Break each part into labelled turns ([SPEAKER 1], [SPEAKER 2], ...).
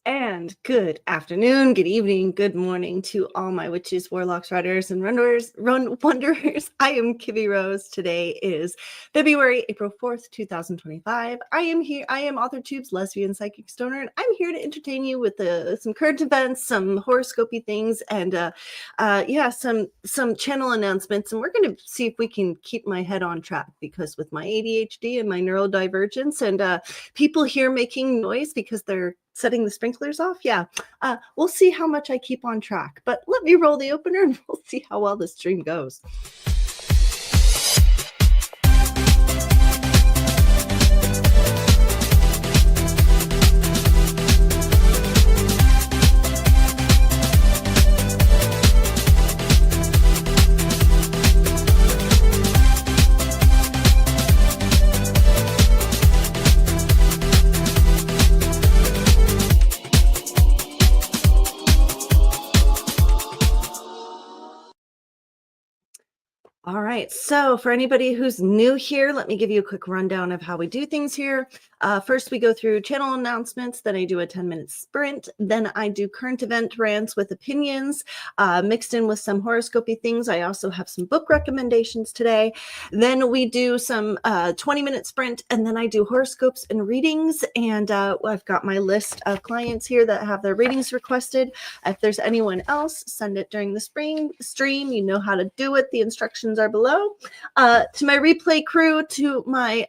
[SPEAKER 1] And good afternoon, good evening, good morning to all my witches, warlocks, riders, and wanderers. I am KibbyRose. Today is February, April 4th, 2025. I am Authortubes, Lesbian Psychic Stoner, and I'm here to entertain you with some current events, some horoscopy things, and some channel announcements. And we're going to see if we can keep my head on track, because with my ADHD and my neurodivergence and people here making noise because they're setting the sprinklers off. We'll see how much I keep on track, but let me roll the opener and we'll see how well the stream goes. All right, so for anybody who's new here, let me give you a quick rundown of how we do things here. First, we go through channel announcements, then I do a 10-minute sprint, then I do current event rants with opinions, mixed in with some horoscopy things. I also have some book recommendations today. Then we do some 20-minute sprint, and then I do horoscopes and readings, and I've got my list of clients here that have their readings requested. If there's anyone else, send it during the stream. You know how to do it. The instructions are below. To my replay crew, to my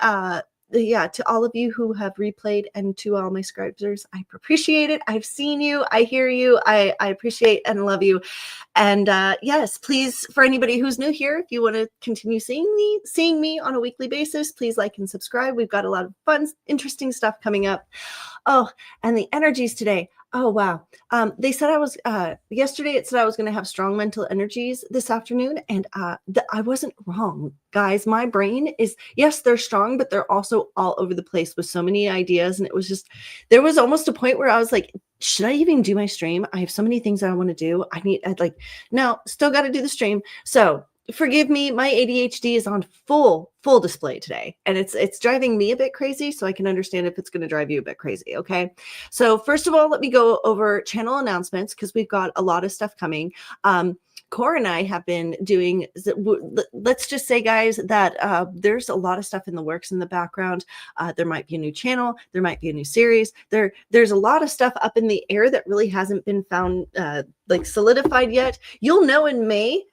[SPEAKER 1] to all of you who have replayed, and to all my scribers, I appreciate it. I've seen you, I hear you, I appreciate and love you. And yes, please, for anybody who's new here, if you want to continue seeing me on a weekly basis, please like and subscribe. We've got a lot of fun, interesting stuff coming up. Oh, and the energies today. Oh, wow. They said yesterday it said I was going to have strong mental energies this afternoon. And I wasn't wrong, guys. My brain is, yes, they're strong, but they're also all over the place with so many ideas. And it was just, there was almost a point where I was like, should I even do my stream? I have so many things I want to do. No, still got to do the stream. So forgive me, my ADHD is on full display today, and it's driving me a bit crazy, so I can understand if it's going to drive you a bit crazy. Okay, so first of all, let me go over channel announcements, because we've got a lot of stuff coming. Cora and I have been doing, let's just say, guys, that there's a lot of stuff in the works in the background. There might be a new channel, there might be a new series, there's a lot of stuff up in the air that really hasn't been found solidified yet. You'll know in May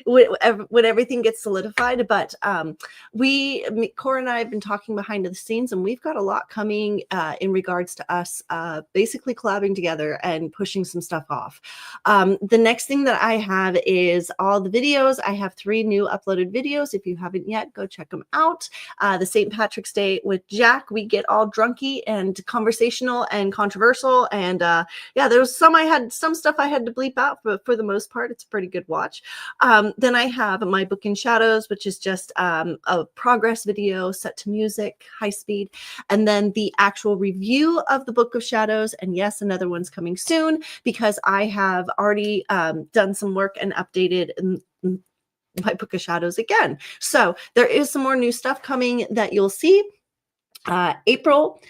[SPEAKER 1] when everything gets solidified. But Cora and I have been talking behind the scenes, and we've got a lot coming in regards to us basically collabing together and pushing some stuff off. The next thing that I have is all the videos. I have 3 new uploaded videos. If you haven't yet, go check them out. The St. Patrick's Day with Jack, we get all drunky and conversational and controversial. And there was some stuff I had to bleep out, but for the most part, it's a pretty good watch. Then I have my book in shadows, which is just a progress video set to music, high speed, and then the actual review of the Book of Shadows. And yes, another one's coming soon, because I have already done some work and updated my Book of Shadows again. So there is some more new stuff coming that you'll see. April,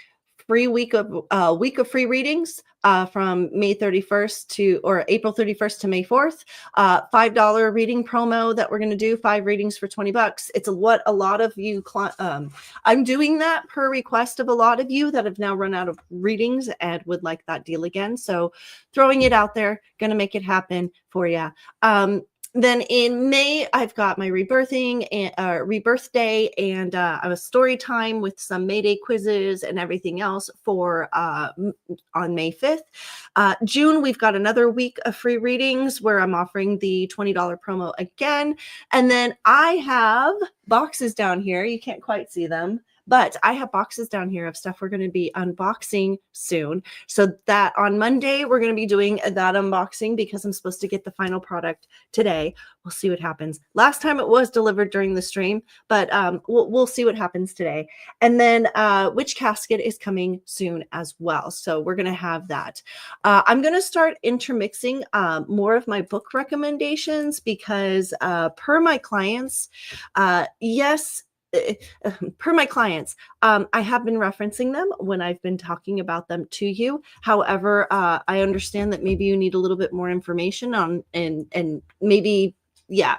[SPEAKER 1] week of free readings from May 31st or April 31st to May 4th. $5 reading promo that we're going to do, 5 readings for $20. It's what a lot of you, I'm doing that per request of a lot of you that have now run out of readings and would like that deal again. So throwing it out there, going to make it happen for you. Then in May, I've got my rebirth day and a story time with some May Day quizzes and everything else for on May 5th. June, we've got another week of free readings where I'm offering the $20 promo again. And then I have boxes down here. You can't quite see them, but I have boxes down here of stuff we're going to be unboxing soon. So that on Monday, we're going to be doing that unboxing, because I'm supposed to get the final product today. We'll see what happens. Last time it was delivered during the stream, but we'll see what happens today. And then WitchCasket is coming soon as well. So we're going to have that. I'm going to start intermixing more of my book recommendations, because per my clients, yes, per my clients, I have been referencing them when I've been talking about them to you. However, I understand that maybe you need a little bit more information on, and maybe, yeah,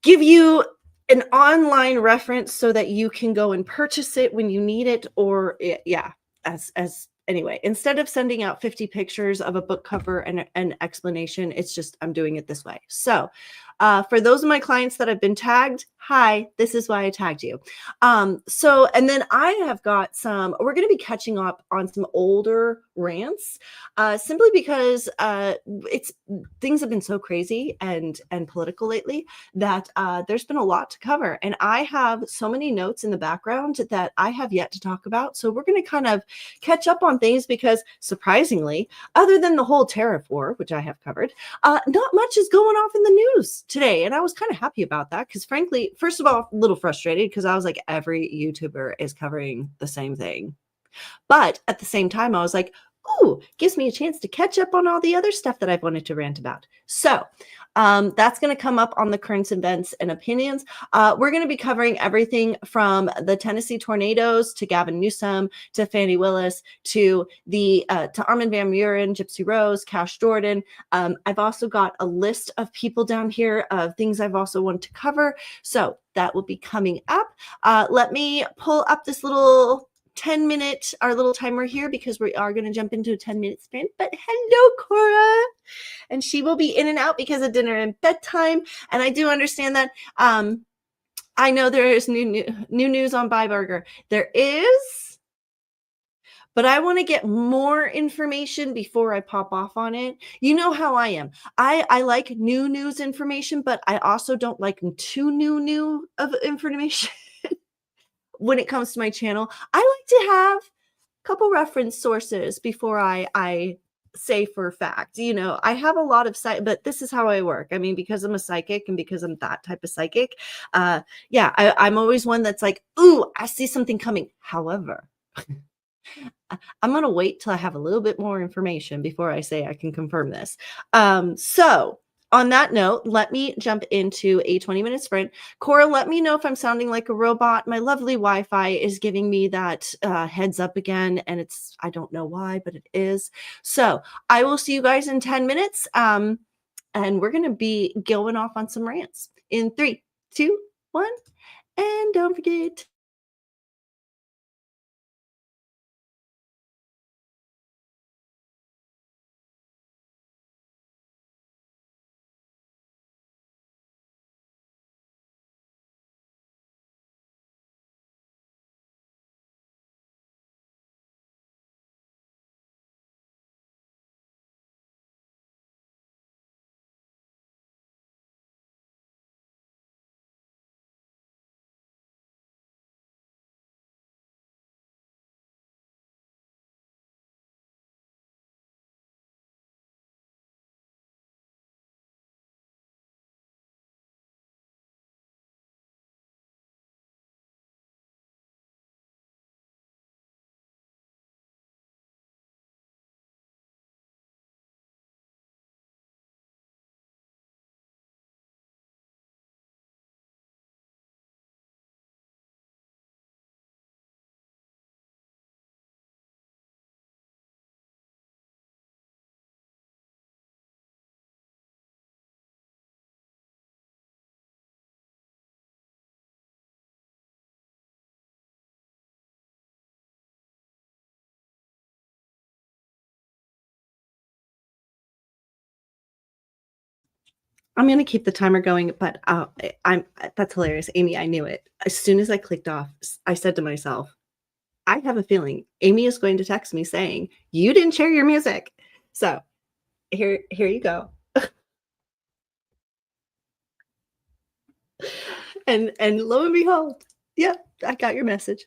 [SPEAKER 1] give you an online reference so that you can go and purchase it when you need it, or yeah, as anyway, instead of sending out 50 pictures of a book cover and an explanation, it's just I'm doing it this way. So for those of my clients that have been tagged, hi, this is why I tagged you. So, and then I have got we're going to be catching up on some older rants, simply because things have been so crazy and political lately that there's been a lot to cover. And I have so many notes in the background that I have yet to talk about. So we're going to kind of catch up on things because, surprisingly, other than the whole tariff war, which I have covered, not much is going off in the news today. And I was kind of happy about that because, frankly, first of all, a little frustrated because I was like, every YouTuber is covering the same thing. But at the same time, I was like, ooh, gives me a chance to catch up on all the other stuff that I've wanted to rant about. So that's going to come up on the current events and opinions. We're going to be covering everything from the Tennessee tornadoes to Gavin Newsom to Fannie Willis to to Armin van Buuren, Gypsy Rose, Cash Jordan. I've also got a list of people down here of things I've also wanted to cover. So that will be coming up. Let me pull up this little 10-minute, our little timer here, because we are going to jump into a 10-minute sprint. But hello, Cora. And she will be in and out because of dinner and bedtime. And I do understand that. I know there is new news on Buy Burger. There is, but I want to get more information before I pop off on it. You know how I am. I like new news information, but I also don't like too new of information. When it comes to my channel, I like to have a couple reference sources before I say for a fact. You know, I have a lot of but this is how I work. I mean, because I'm a psychic and because I'm that type of psychic, yeah, I'm always one that's like, ooh, I see something coming. However, I'm going to wait till I have a little bit more information before I say I can confirm this. So on that note, let me jump into a 20-minute sprint. Cora, let me know if I'm sounding like a robot. My lovely Wi-Fi is giving me that heads up again, and I don't know why, but it is. So I will see you guys in 10 minutes, and we're going to be going off on some rants in 3, 2, 1, and don't forget. I'm going to keep the timer going, but that's hilarious. Amy, I knew it. As soon as I clicked off, I said to myself, I have a feeling Amy is going to text me saying, you didn't share your music. So here you go. And lo and behold, yep, I got your message.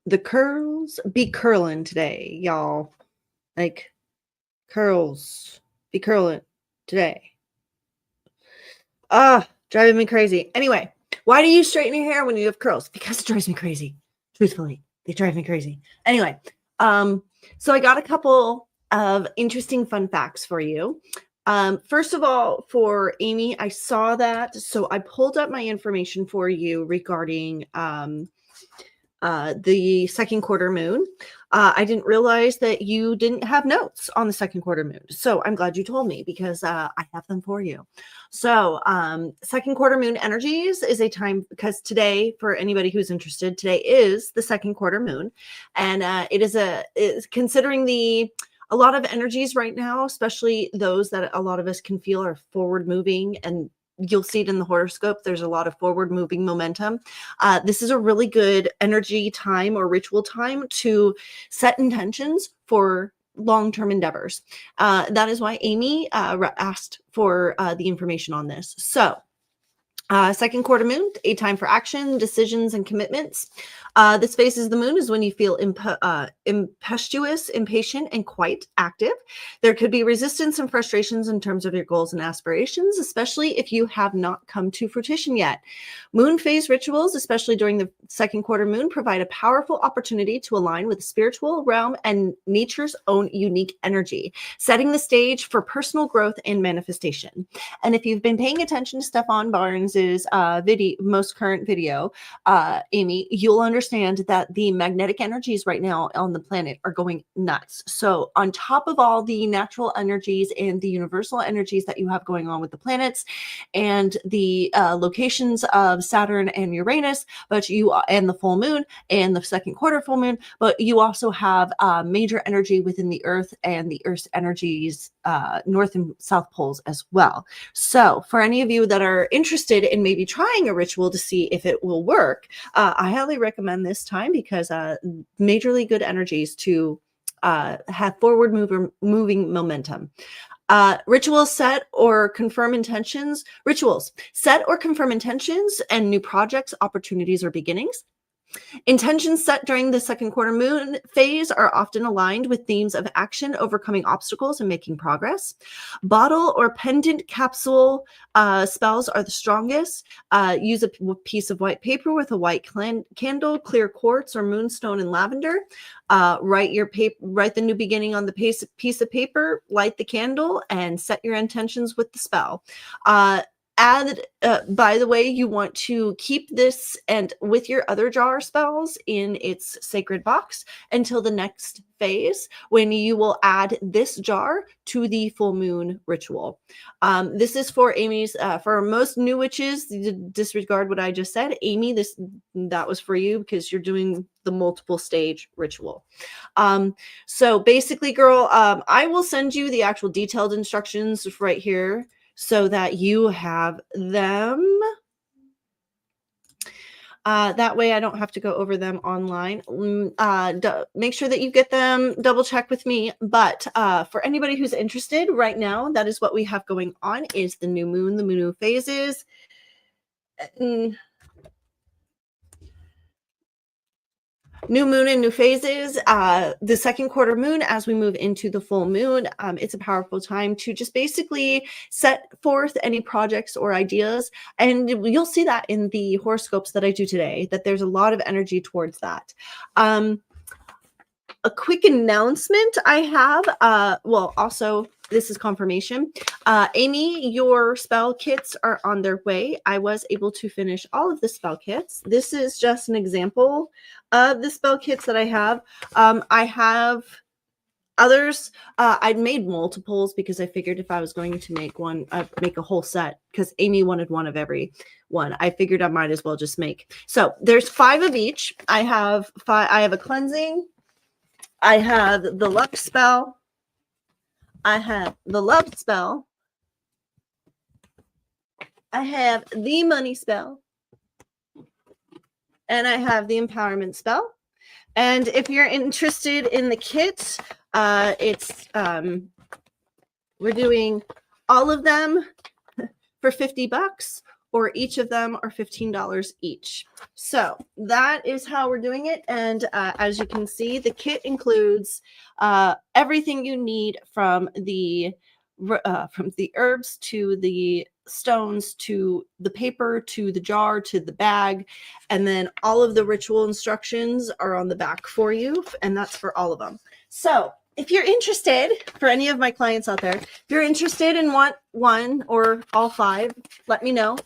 [SPEAKER 1] the curls be curling today, y'all. Like, curls be curling today. Driving me crazy. Anyway, why do you straighten your hair when you have curls? Because it drives me crazy. Truthfully, they drive me crazy. Anyway, so I got a couple of interesting fun facts for you. First of all, for Amy, I saw that, so I pulled up my information for you regarding the second quarter moon. I didn't realize that you didn't have notes on the second quarter moon. So I'm glad you told me, because I have them for you. So second quarter moon energies is a time, because today, for anybody who's interested, today is the second quarter moon. And it's considering a lot of energies right now, especially those that a lot of us can feel are forward moving, and you'll see it in the horoscope. There's a lot of forward moving momentum. This is a really good energy time or ritual time to set intentions for long-term endeavors. That is why Amy asked for the information on this. So second quarter moon, a time for action, decisions, and commitments. This phase of the moon is when you feel impetuous, impatient, and quite active. There could be resistance and frustrations in terms of your goals and aspirations, especially if you have not come to fruition yet. Moon phase rituals, especially during the second quarter moon, provide a powerful opportunity to align with the spiritual realm and nature's own unique energy, setting the stage for personal growth and manifestation. And if you've been paying attention to Stefan Barnes's most current video, Amy, you'll understand that the magnetic energies right now on the planet are going nuts. So on top of all the natural energies and the universal energies that you have going on with the planets and the locations of Saturn and Uranus, and the full moon and the second quarter full moon, but you also have major energy within the Earth and the Earth's energies, north and south poles as well. So for any of you that are interested in maybe trying a ritual to see if it will work, I highly recommend this time, because majorly good energies to have forward moving momentum. Rituals set or confirm intentions and new projects, opportunities, or beginnings. Intentions set during the second quarter moon phase are often aligned with themes of action, overcoming obstacles, and making progress. Bottle or pendant capsule spells are the strongest. Use a piece of white paper with a white candle, clear quartz or moonstone and lavender. Write the new beginning on the piece of paper, light the candle, and set your intentions with the spell. By the way, you want to keep this and with your other jar spells in its sacred box until the next phase, when you will add this jar to the full moon ritual. This is for Amy's, for most new witches, disregard what I just said. Amy, that was for you, because you're doing the multiple stage ritual. So basically, girl, I will send you the actual detailed instructions right here, so that you have them. That way I don't have to go over them online. Make sure that you get them, double check with me. But for anybody who's interested right now, that is what we have going on, is the new moon, the moon phases. New moon and new phases, the second quarter moon as we move into the full moon. It's a powerful time to just basically set forth any projects or ideas. And you'll see that in the horoscopes that I do today, that there's a lot of energy towards that. A quick announcement I have, also this is confirmation. Amy, your spell kits are on their way. I was able to finish all of the spell kits. This is just an example of the spell kits that I have. I have others. I'd made multiples, because I figured if I was going to make one, make a whole set, because Amy wanted one of every one. I figured I might as well just make. So there's 5 of each. I have 5. I have a cleansing. I have the luck spell. I have the love spell. I have the money spell. And I have the empowerment spell. And if you're interested in the kit, we're doing all of them for $50, or each of them are $15 each. So that is how we're doing it. And as you can see, the kit includes everything you need from the herbs to the stones to the paper to the jar to the bag, and then all of the ritual instructions are on the back for you, and that's for all of them. So if you're interested, for any of my clients out there, if you're interested and want one or all 5, let me know.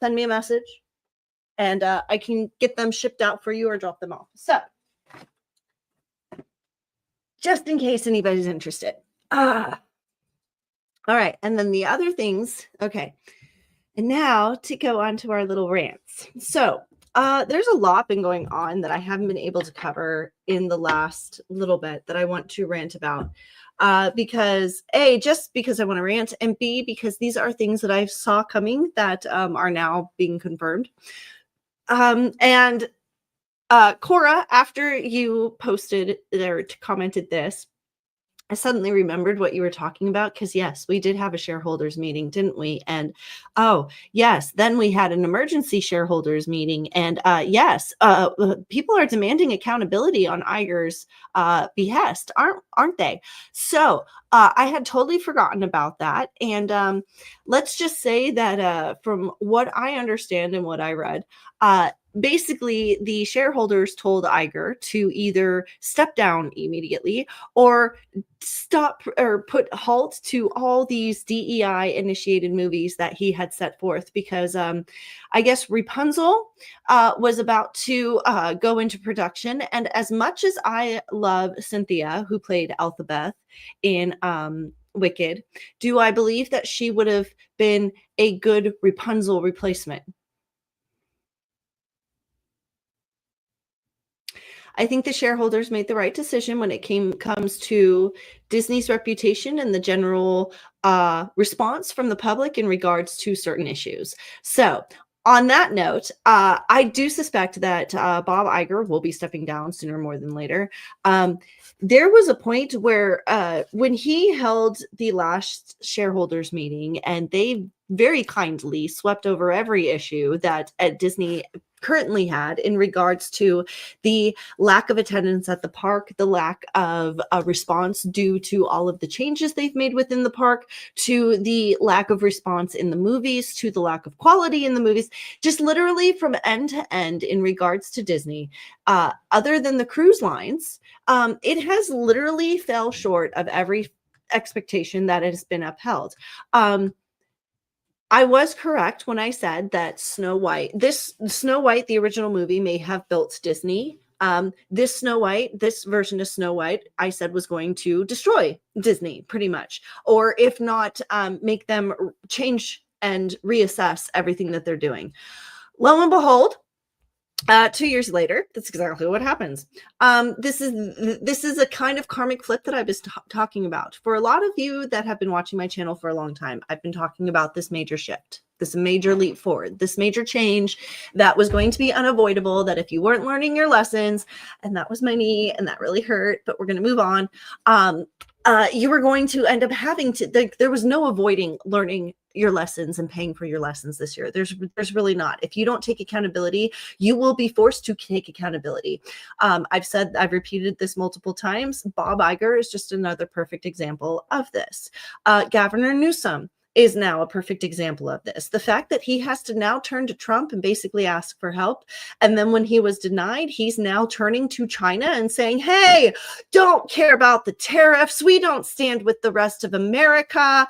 [SPEAKER 1] Send me a message, and I can get them shipped out for you or drop them off. So just in case anybody's interested. All right, and then the other things, okay. And now to go on to our little rants. So there's a lot been going on that I haven't been able to cover in the last little bit that I want to rant about. Because A, just because I want to rant, and B, because these are things that I saw coming that are now being confirmed. And Cora, after you posted or commented this, I suddenly remembered what you were talking about, because yes, we did have a shareholders meeting, didn't we? And oh yes, then we had an emergency shareholders meeting, and yes, people are demanding accountability on Iger's behest, aren't they? So I had totally forgotten about that, and let's just say that from what I understand and what I read, basically the shareholders told Iger to either step down immediately or stop or put halt to all these DEI initiated movies that he had set forth, because I guess Rapunzel was about to go into production. And as much as I love Cynthia, who played Elphaba in Wicked, do I believe that she would have been a good Rapunzel replacement? I think the shareholders made the right decision when it comes to Disney's reputation and the general response from the public in regards to certain issues. So on that note, I do suspect that Bob Iger will be stepping down sooner more than later. There was a point where when he held the last shareholders meeting, and they very kindly swept over every issue that Disney currently had in regards to the lack of attendance at the park, the lack of a response due to all of the changes they've made within the park, to the lack of response in the movies, to the lack of quality in the movies, just literally from end to end in regards to Disney. Other than the cruise lines, it has literally fell short of every expectation that has been upheld. I was correct when I said that Snow White, the original movie, may have built Disney. This version of Snow White, I said was going to destroy Disney pretty much, or if not, make them change and reassess everything that they're doing. Lo and behold, 2 years later, that's exactly what happens. This is a kind of karmic flip that I was talking about. For a lot of you that have been watching my channel for a long time, I've been talking about this major shift, this major leap forward, this major change that was going to be unavoidable, that if you weren't learning your lessons, and that was my knee, and that really hurt, but we're going to move on, you were going to end up having to, there was no avoiding learning your lessons and paying for your lessons this year. There's really not. If you don't take accountability, you will be forced to take accountability. I've repeated this multiple times. Bob Iger is just another perfect example of this. Governor Newsom is now a perfect example of this. The fact that he has to now turn to Trump and basically ask for help. And then when he was denied, he's now turning to China and saying, hey, don't care about the tariffs. We don't stand with the rest of America.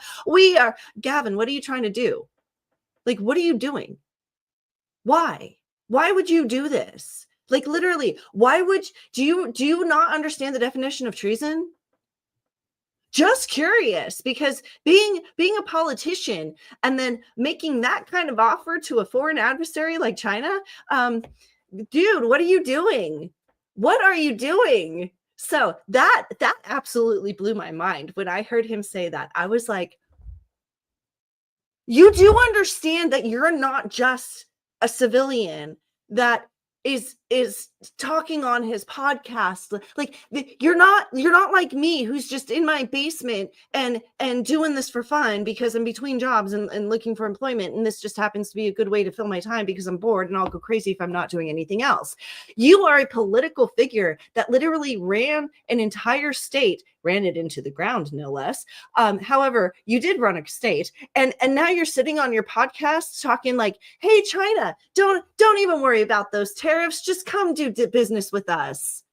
[SPEAKER 1] Gavin, what are you trying to do? Like, what are you doing? Why? Why would you do this? Like, literally, do you not understand the definition of treason? Just curious, because being a politician and then making that kind of offer to a foreign adversary like China, dude, what are you doing? What are you doing? So that absolutely blew my mind when I heard him say that. I was like, you do understand that you're not just a civilian that is is talking on his podcast. Like you're not like me, who's just in my basement and doing this for fun because I'm between jobs and looking for employment, and this just happens to be a good way to fill my time because I'm bored and I'll go crazy if I'm not doing anything else. You are a political figure that literally ran an entire state, ran it into the ground, no less. However, you did run a state, and now you're sitting on your podcast talking like, hey, China, don't even worry about those tariffs, just come do business with us.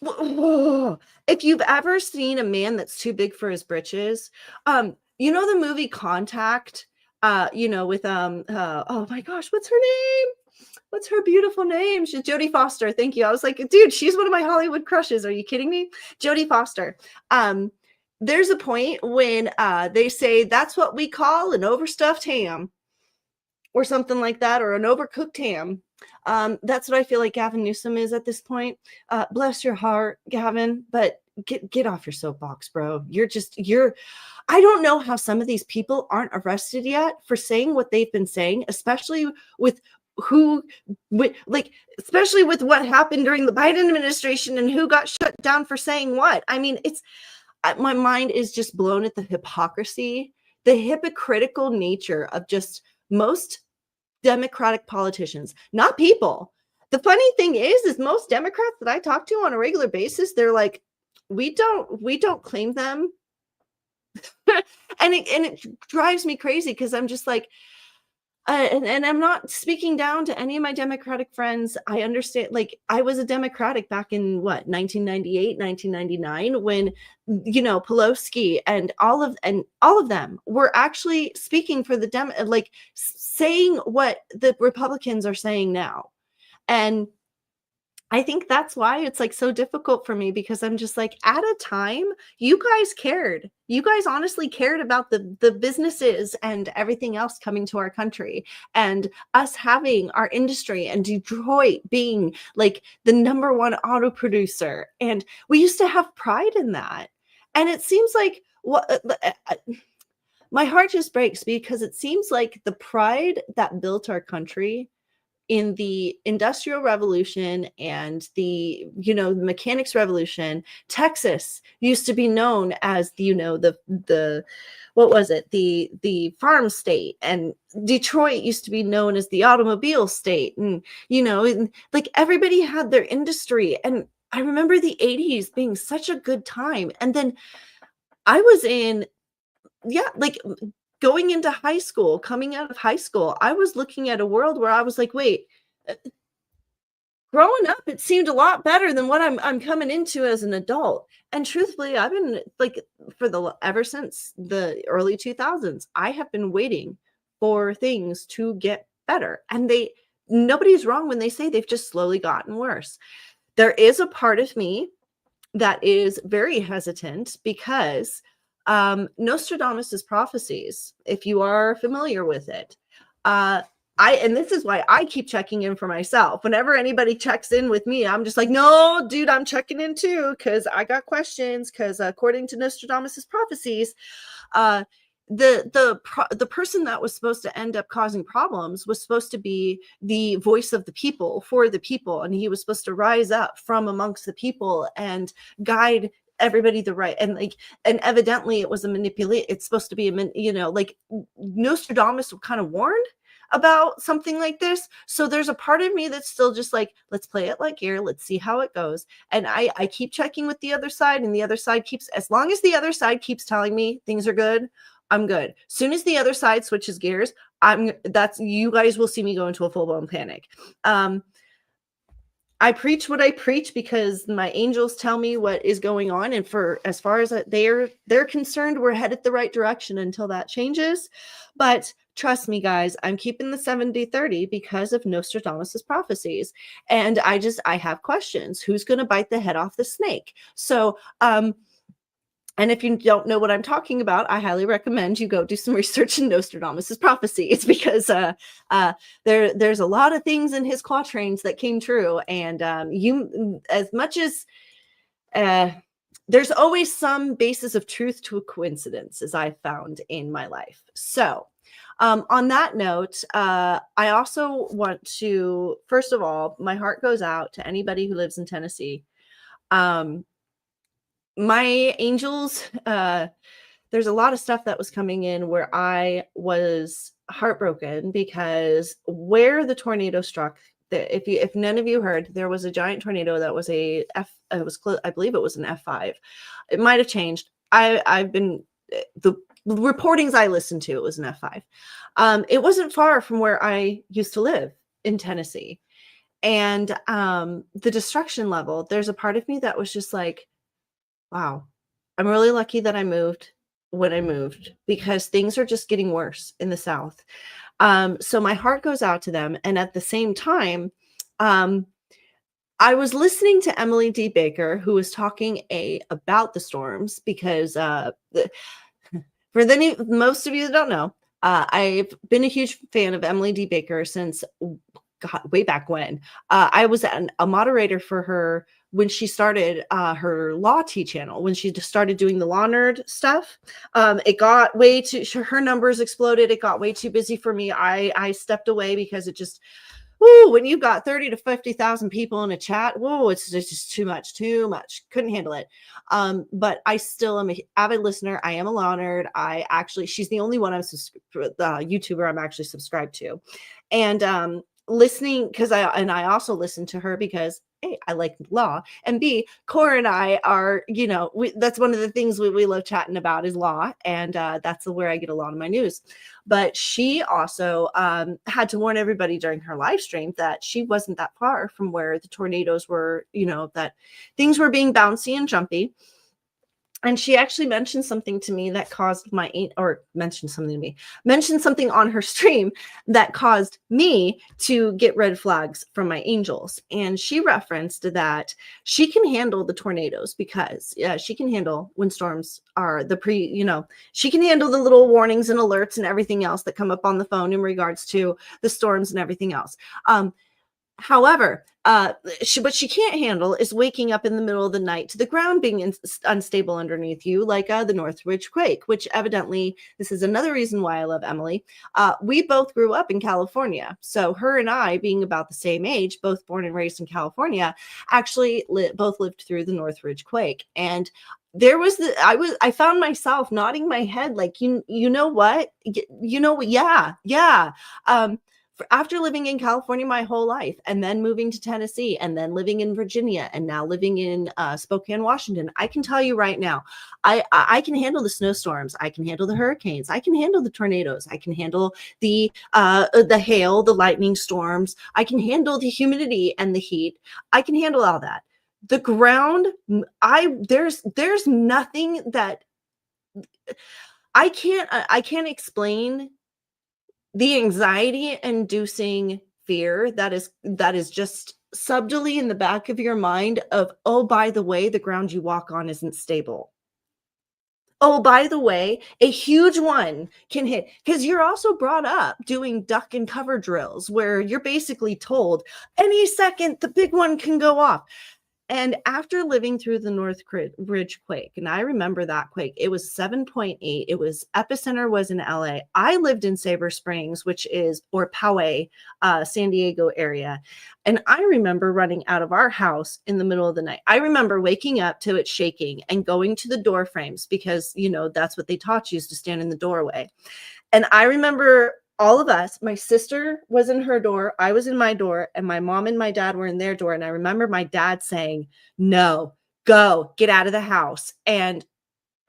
[SPEAKER 1] If you've ever seen a man that's too big for his britches, you know the movie Contact, with oh my gosh, what's her name? What's her beautiful name? She's Jodie Foster. Thank you. I was like, dude, she's one of my Hollywood crushes. Are you kidding me? Jodie Foster. There's a point when they say that's what we call an overstuffed ham or something like that, or an overcooked ham. That's what I feel like Gavin Newsom is at this point. Bless your heart, Gavin, but get off your soapbox, bro. I don't know how some of these people aren't arrested yet for saying what they've been saying, especially with especially with what happened during the Biden administration and who got shut down for saying what. I mean, my mind is just blown at the hypocrisy, the hypocritical nature of just most Democratic politicians, not people. The funny thing is most Democrats that I talk to on a regular basis, they're like, we don't claim them. and it drives me crazy because I'm just like, and I'm not speaking down to any of my Democratic friends. I understand, like, I was a Democratic back in 1998, 1999, when, Pelosi and all of them were actually speaking for the saying what the Republicans are saying now. And I think that's why it's like so difficult for me, because I'm just like, at a time, you guys cared. You guys honestly cared about the businesses and everything else coming to our country, and us having our industry, and Detroit being like the #1 auto producer. And we used to have pride in that. And it seems like my heart just breaks, because it seems like the pride that built our country in the Industrial Revolution and the Mechanics Revolution. Texas used to be known as the what was it, the farm state, and Detroit used to be known as the automobile state, and like everybody had their industry. And I remember the 80s being such a good time. And then I was going into high school, coming out of high school, I was looking at a world where I was like, wait, growing up, it seemed a lot better than what I'm coming into as an adult. And truthfully, I've been like, ever since the early 2000s, I have been waiting for things to get better. And nobody's wrong when they say they've just slowly gotten worse. There is a part of me that is very hesitant, because Nostradamus's prophecies, if you are familiar with it, and this is why I keep checking in for myself. Whenever anybody checks in with me, I'm just like, no, dude, I'm checking in too, because I got questions. Because according to Nostradamus's prophecies, the person that was supposed to end up causing problems was supposed to be the voice of the people, for the people, and he was supposed to rise up from amongst the people and guide everybody the right. And evidently it was it's supposed to be Nostradamus kind of warned about something like this. So there's a part of me that's still just like, let's play it like ear, let's see how it goes. And I keep checking with the other side, and the other side as long as the other side keeps telling me things are good, I'm good. Soon as the other side switches gears, you guys will see me go into a full-blown panic. I preach what I preach because my angels tell me what is going on. And as far as they're concerned, we're headed the right direction until that changes. But trust me, guys, I'm keeping the 70-30 because of Nostradamus's prophecies. And I have questions. Who's going to bite the head off the snake? So, and if you don't know what I'm talking about, I highly recommend you go do some research in Nostradamus's prophecies, because there's a lot of things in his quatrains that came true. And as much as there's always some basis of truth to a coincidence, as I found in my life. So on that note, I also want to, first of all, my heart goes out to anybody who lives in Tennessee. My angels, there's a lot of stuff that was coming in where I was heartbroken because where the tornado struck, if none of you heard, there was a giant tornado that was I believe it was an F5. It might have changed. I've been the reportings I listened to, it was an F5. It wasn't far from where I used to live in Tennessee. And the destruction level, there's a part of me that was just like, wow, I'm really lucky that I moved when I moved, because things are just getting worse in the South. So my heart goes out to them. And at the same time, I was listening to Emily D. Baker, who was talking about the storms, because most of you that don't know, I've been a huge fan of Emily D. Baker since way back when. I was a moderator for her when she started her Law Tea channel, when she just started doing the Law Nerd stuff. It got way too, her numbers exploded. It got way too busy for me. I stepped away because it just, when you've got 30 to 50,000 people in a chat, it's just too much. Couldn't handle it. But I still am an avid listener. I am a Law Nerd. She's the only one YouTuber I'm actually subscribed to. And listening, because I also listen to her because A, I like law, and B, Cora and I are, that's one of the things we love chatting about is law, and that's where I get a lot of my news. But she also had to warn everybody during her live stream that she wasn't that far from where the tornadoes were, that things were being bouncy and jumpy. And she actually mentioned something to me that caused mentioned something on her stream that caused me to get red flags from my angels. And she referenced that she can handle the tornadoes because she can handle when storms are she can handle the little warnings and alerts and everything else that come up on the phone in regards to the storms and everything else. However, what she can't handle is waking up in the middle of the night to the ground being unstable underneath you, like the Northridge quake, which evidently, this is another reason why I love Emily. We both grew up in California. So her and I, being about the same age, both born and raised in California, actually both lived through the Northridge quake. And there was I found myself nodding my head like, you know what? Yeah. After living in California my whole life, and then moving to Tennessee, and then living in Virginia, and now living in Spokane, Washington, I can tell you right now, I can handle the snowstorms. I can handle the hurricanes. I can handle the tornadoes. I can handle the hail, the lightning storms. I can handle the humidity and the heat. I can handle all that. The ground, there's nothing that I can't explain. The anxiety-inducing fear that is just subtly in the back of your mind of, oh, by the way, the ground you walk on isn't stable. Oh, by the way, a huge one can hit, because you're also brought up doing duck and cover drills where you're basically told any second the big one can go off. And after living through the Northridge quake, and I remember that quake, it was 7.8. It was epicenter was in LA. I lived in Sabre Springs, or Poway, San Diego area. And I remember running out of our house in the middle of the night. I remember waking up to it shaking and going to the door frames because, that's what they taught you, is to stand in the doorway. And I remember all of us, my sister was in her door, I was in my door, and my mom and my dad were in their door. And I remember my dad saying, no, go, get out of the house. And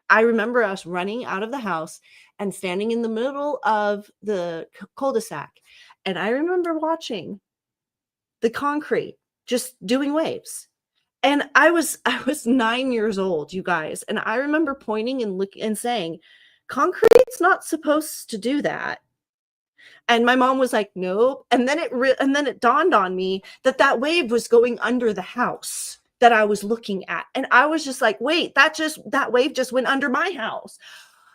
[SPEAKER 1] I remember us running out of the house and standing in the middle of the cul-de-sac. And I remember watching the concrete just doing waves. And I was 9 years old, you guys. And I remember pointing and looking and saying, concrete's not supposed to do that. And my mom was like, nope. And then it dawned on me that wave was going under the house that I was looking at. And I was just like, wait, that wave just went under my house.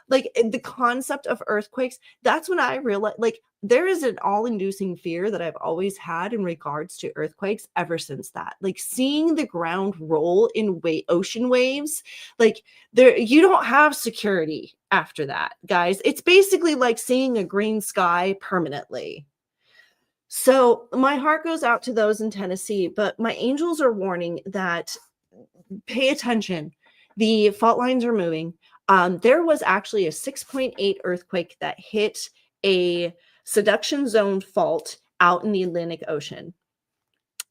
[SPEAKER 1] like the concept of earthquakes, that's when I realized, like, there is an all-inducing fear that I've always had in regards to earthquakes ever since that. Like seeing the ground roll in ocean waves, like there, you don't have security after that, guys. It's basically like seeing a green sky permanently. So my heart goes out to those in Tennessee, but my angels are warning that pay attention. The fault lines are moving. There was actually a 6.8 earthquake that hit a subduction zone fault out in the Atlantic Ocean.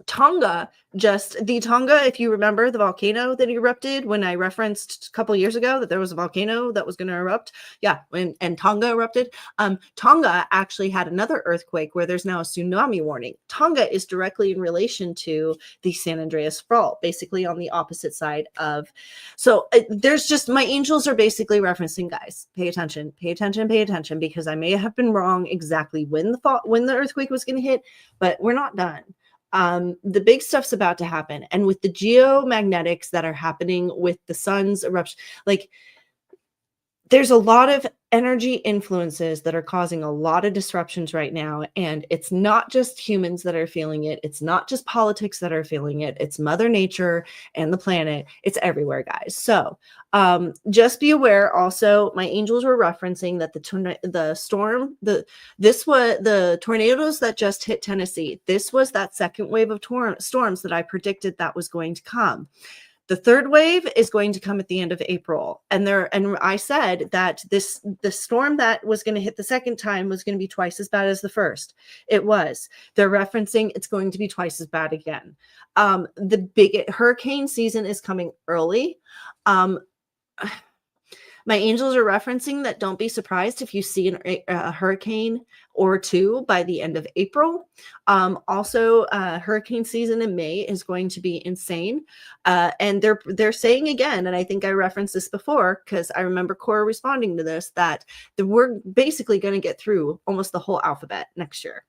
[SPEAKER 1] Tonga, if you remember the volcano that erupted when I referenced a couple years ago that there was a volcano that was going to erupt. Yeah, and Tonga erupted. Tonga actually had another earthquake where there's now a tsunami warning. Tonga is directly in relation to the San Andreas Fault, basically on the opposite side of. So there's just, my angels are basically referencing, guys, pay attention, because I may have been wrong exactly when the earthquake was going to hit, but we're not done. The big stuff's about to happen. And with the geomagnetics that are happening with the sun's eruption, like there's a lot of energy influences that are causing a lot of disruptions right now. And it's not just humans that are feeling it. It's not just politics that are feeling it. It's Mother Nature and the planet. It's everywhere, guys. So just be aware. Also, my angels were referencing that the tornadoes that just hit Tennessee. This was that second wave of storms that I predicted that was going to come. The third wave is going to come at the end of April. And I said that the storm that was going to hit the second time was going to be twice as bad as the first. It was. They're referencing it's going to be twice as bad again. The big hurricane season is coming early. My angels are referencing that don't be surprised if you see a hurricane or two by the end of April. Also, hurricane season in May is going to be insane. And they're saying again, and I think I referenced this before because I remember Cora responding to this, that we're basically going to get through almost the whole alphabet next year,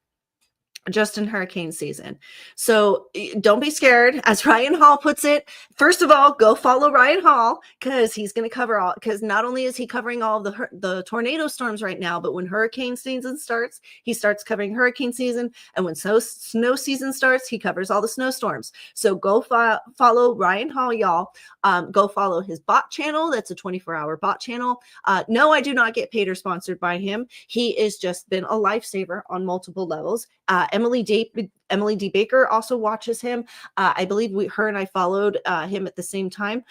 [SPEAKER 1] just in hurricane season. So don't be scared. As Ryan Hall puts it, first of all, go follow Ryan Hall because he's going to cover all, because not only is he covering all the tornado storms right now, but when hurricane season starts, he starts covering hurricane season. And when snow season starts, he covers all the snowstorms. So go follow Ryan Hall, y'all. Go follow his bot channel. That's a 24-hour bot channel. No, I do not get paid or sponsored by him. He has just been a lifesaver on multiple levels. Emily D. Baker also watches him. I believe her and I followed him at the same time.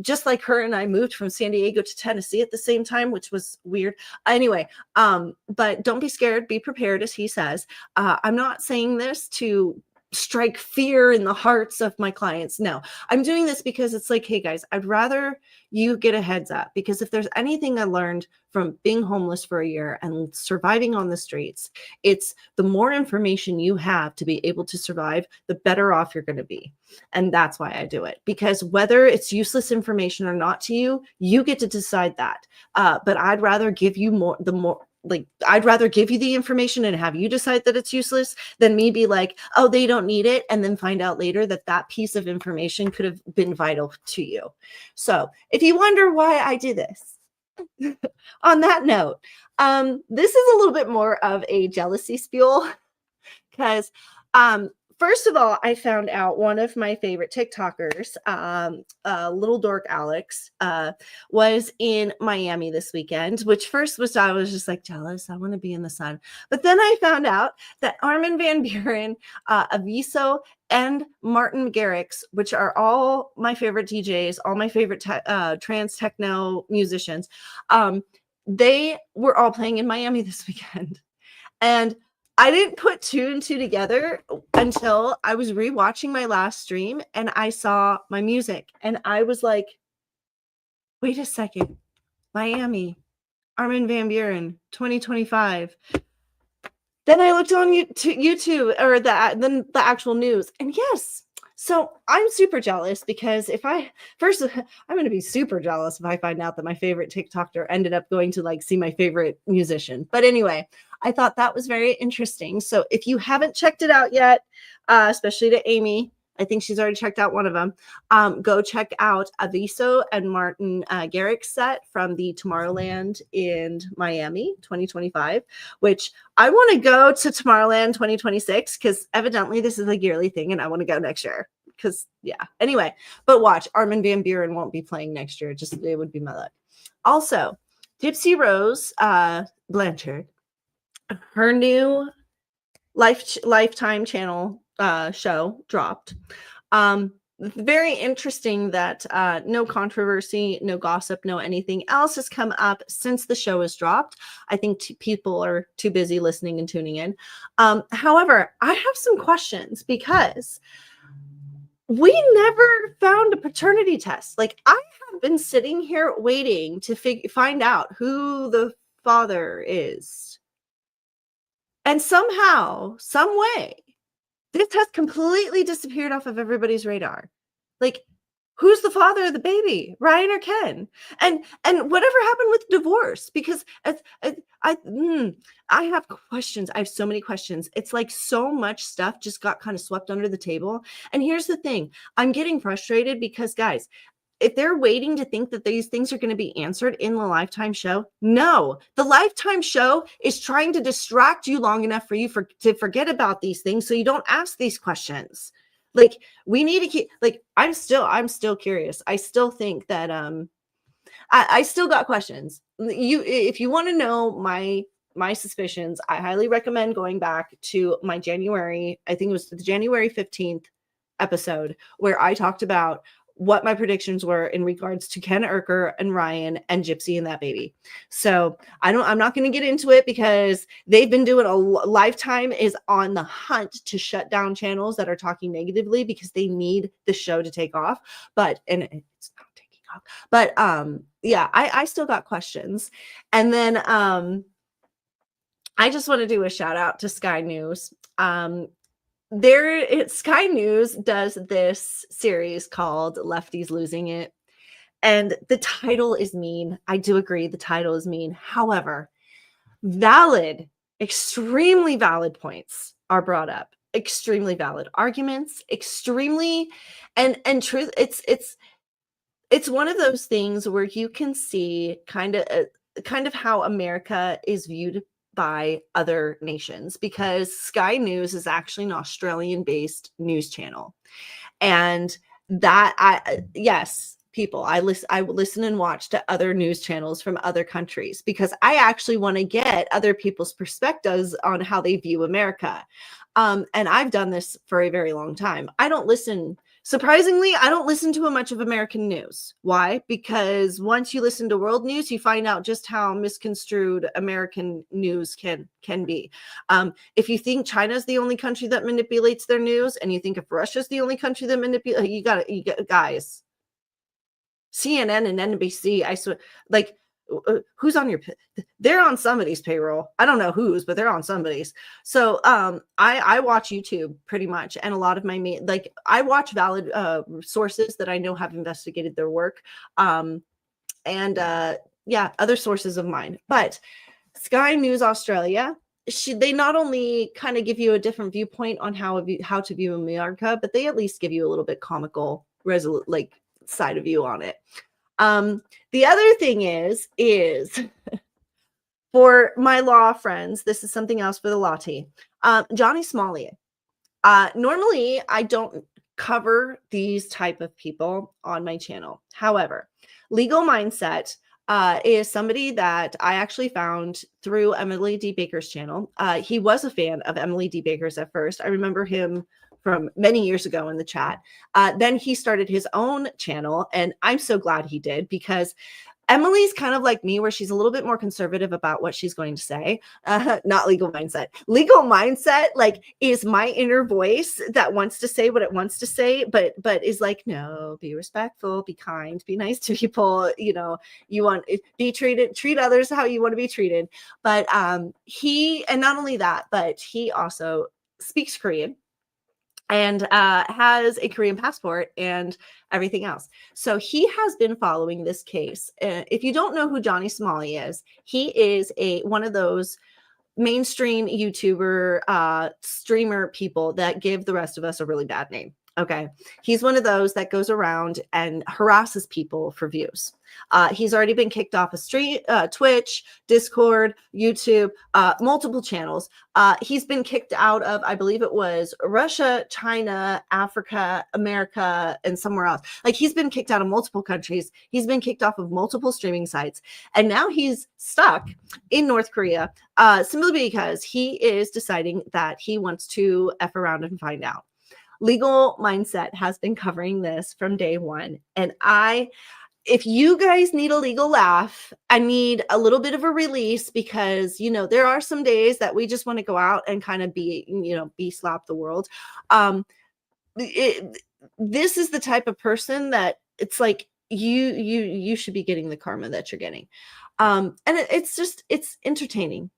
[SPEAKER 1] Just like her and I moved from San Diego to Tennessee at the same time, which was weird. Anyway, but don't be scared. Be prepared, as he says. I'm not saying this to strike fear in the hearts of my clients. No, I'm doing this because it's like, hey guys, I'd rather you get a heads up, because if there's anything I learned from being homeless for a year and surviving on the streets, it's the more information you have to be able to survive, the better off you're going to be. And that's why I do it, because whether it's useless information or not to you, you get to decide that. But I'd rather give you I'd rather give you the information and have you decide that it's useless than me be like, oh, they don't need it, and then find out later that that piece of information could have been vital to you. So if you wonder why I do this, on that note, this is a little bit more of a jealousy spiel because first of all, I found out one of my favorite TikTokers, Little Dork Alex, was in Miami this weekend, which I was just like jealous. I want to be in the sun. But then I found out that Armin van Buuren, Aviso, and Martin Garrix, which are all my favorite DJs, all my favorite trance techno musicians, they were all playing in Miami this weekend. And I didn't put two and two together until I was rewatching my last stream and I saw my music and I was like, wait a second, Miami, Armin van Buuren, 2025. Then I looked on YouTube or the actual news, and yes. So I'm super jealous because I'm going to be super jealous if I find out that my favorite TikToker ended up going to see my favorite musician. But anyway, I thought that was very interesting. So if you haven't checked it out yet, especially to Amy, I think she's already checked out one of them. Go check out Aviso and Martin Garrick's set from the Tomorrowland in Miami 2025, which I want to go to Tomorrowland 2026 because evidently this is a yearly thing and I want to go next year. Because, yeah. Anyway, but watch, Armin van Buuren won't be playing next year. Just, it would be my luck. Also, Gypsy Rose Blanchard, her new Lifetime channel show dropped. Very interesting that no controversy, no gossip, no anything else has come up since the show has dropped. I think people are too busy listening and tuning in. However, I have some questions because we never found a paternity test. Like, I have been sitting here waiting to find out who the father is. And somehow, some way, this has completely disappeared off of everybody's radar. Like, who's the father of the baby, Ryan or Ken? And whatever happened with divorce? Because I have questions. I have so many questions. It's like so much stuff just got kind of swept under the table. And here's the thing. I'm getting frustrated because, guys, if they're waiting to think that these things are going to be answered in the Lifetime show, no. The Lifetime show is trying to distract you long enough for you to forget about these things so you don't ask these questions. Like, we need to keep, like, I'm still curious. I still think that I still got questions. If you want to know my suspicions, I highly recommend going back to my January, I think it was the January 15th episode, where I talked about what my predictions were in regards to Ken Urker and Ryan and Gypsy and that baby. So I'm not going to get into it because they've been doing Lifetime is on the hunt to shut down channels that are talking negatively because they need the show to take off. And it's not taking off. But yeah, I still got questions. And then I just want to do a shout out to Sky News. Sky News does this series called Lefties Losing It, and the title is mean. I do agree the title is mean. However, extremely valid points are brought up, extremely valid arguments, extremely and truth. It's one of those things where you can see kind of how America is viewed by other nations, because Sky News is actually an Australian-based news channel. And that people, I listen and watch to other news channels from other countries because I actually want to get other people's perspectives on how they view America. And I've done this for a very long time. Surprisingly, I don't listen to much of American news. Why? Because once you listen to world news, you find out just how misconstrued American news can be. If you think China's the only country that manipulates their news, and you think if Russia's the only country that manipulates, you got guys. CNN and NBC, I swear, like, who's on they're on somebody's payroll. I don't know whose, but they're on somebody's. So I watch YouTube pretty much, and a lot of I watch valid sources that I know have investigated their work, and other sources of mine. But Sky News Australia, they not only kind of give you a different viewpoint on how to view America, but they at least give you a little bit comical side of view on it. The other thing is for my law friends, this is something else for the law team. Johnny Smollett. Normally I don't cover these type of people on my channel. However, Legal Mindset is somebody that I actually found through Emily D. Baker's channel. He was a fan of Emily D. Baker's at first. I remember him from many years ago in the chat. Then he started his own channel, and I'm so glad he did, because Emily's kind of like me, where she's a little bit more conservative about what she's going to say. Not Legal Mindset. Legal Mindset, is my inner voice that wants to say what it wants to say, but is like, no, be respectful, be kind, be nice to people. Treat others how you want to be treated. But and not only that, but he also speaks Korean and has a Korean passport and everything else. So he has been following this case. If you don't know who Johnny Smalley is, he is one of those mainstream YouTuber streamer people that give the rest of us a really bad name. Okay. He's one of those that goes around and harasses people for views. He's already been kicked off of Twitch, Discord, YouTube, multiple channels. He's been kicked out of, I believe it was Russia, China, Africa, America, and somewhere else. Like, he's been kicked out of multiple countries. He's been kicked off of multiple streaming sites. And now he's stuck in North Korea simply because he is deciding that he wants to F around and find out. Legal Mindset has been covering this from day one. And if you guys need a legal laugh, I need a little bit of a release, because, there are some days that we just want to go out and kind of be slap the world. This is the type of person that it's like, you should be getting the karma that you're getting. And it's entertaining,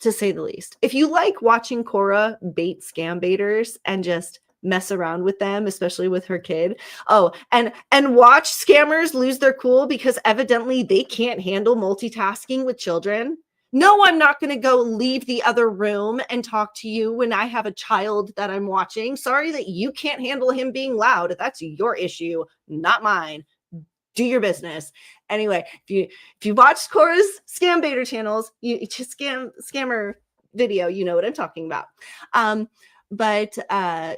[SPEAKER 1] to say the least. If you like watching Cora bait scam baiters and just mess around with them, especially with her kid. Oh, and watch scammers lose their cool because evidently they can't handle multitasking with children. No, I'm not going to go leave the other room and talk to you when I have a child that I'm watching. Sorry that you can't handle him being loud. That's your issue, not mine. Do your business. Anyway, if you watch Cora's scam baiter channels, you just scammer video, you know what I'm talking about.